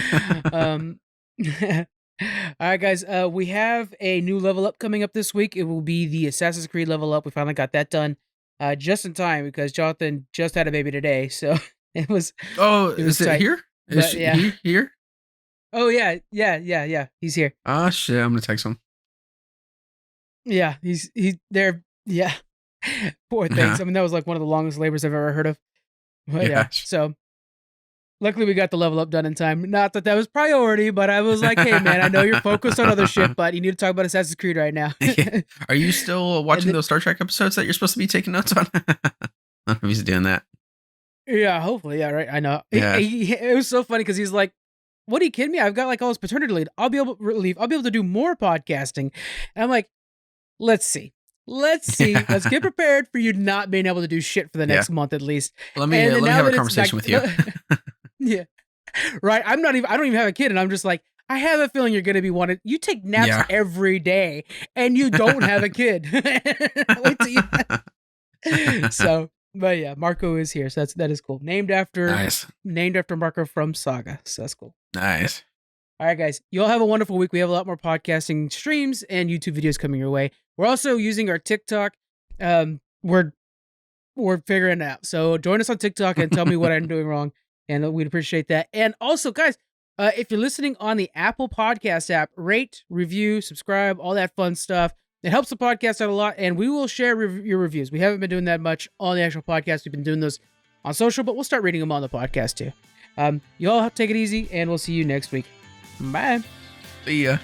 All right, guys. We have a new level up coming up this week. It will be the Assassin's Creed level up. We finally got that done, just in time because Jonathan just had a baby today, so it was. Oh, is it here? Is he here? Oh yeah. He's here. Ah, shit! I'm gonna text him. Yeah, he's there. Yeah, poor things. I mean, that was like one of the longest labors I've ever heard of. But yeah, so luckily we got the level up done in time. Not that was priority, but I was like, hey man, I know you're focused on other shit, but you need to talk about Assassin's Creed right now. Are you still watching those Star Trek episodes that you're supposed to be taking notes on? I don't know if he's doing that. Yeah, hopefully. Yeah, right. I know. Yeah. It was so funny because he's like, what are you kidding me? I've got like all this paternity leave. I'll be able to do more podcasting. And I'm like, let's see. Let's get prepared for you not being able to do shit for the next month at least. Let me have a conversation with you. Yeah. Right. I don't even have a kid, and I'm just like, I have a feeling you're gonna be wanted. You take naps every day and you don't have a kid. Wait till you So but yeah, Marco is here, so that is cool. Named after Marco from Saga. So that's cool. Nice. All right, guys. You all have a wonderful week. We have a lot more podcasting streams and YouTube videos coming your way. We're also using our TikTok. We're figuring it out. So join us on TikTok and tell me what I'm doing wrong, and we'd appreciate that. And also, guys, if you're listening on the Apple Podcast app, rate, review, subscribe, all that fun stuff. It helps the podcast out a lot, and we will share your reviews. We haven't been doing that much on the actual podcast. We've been doing those on social, but we'll start reading them on the podcast too. You all take it easy, and we'll see you next week. Bye. See ya.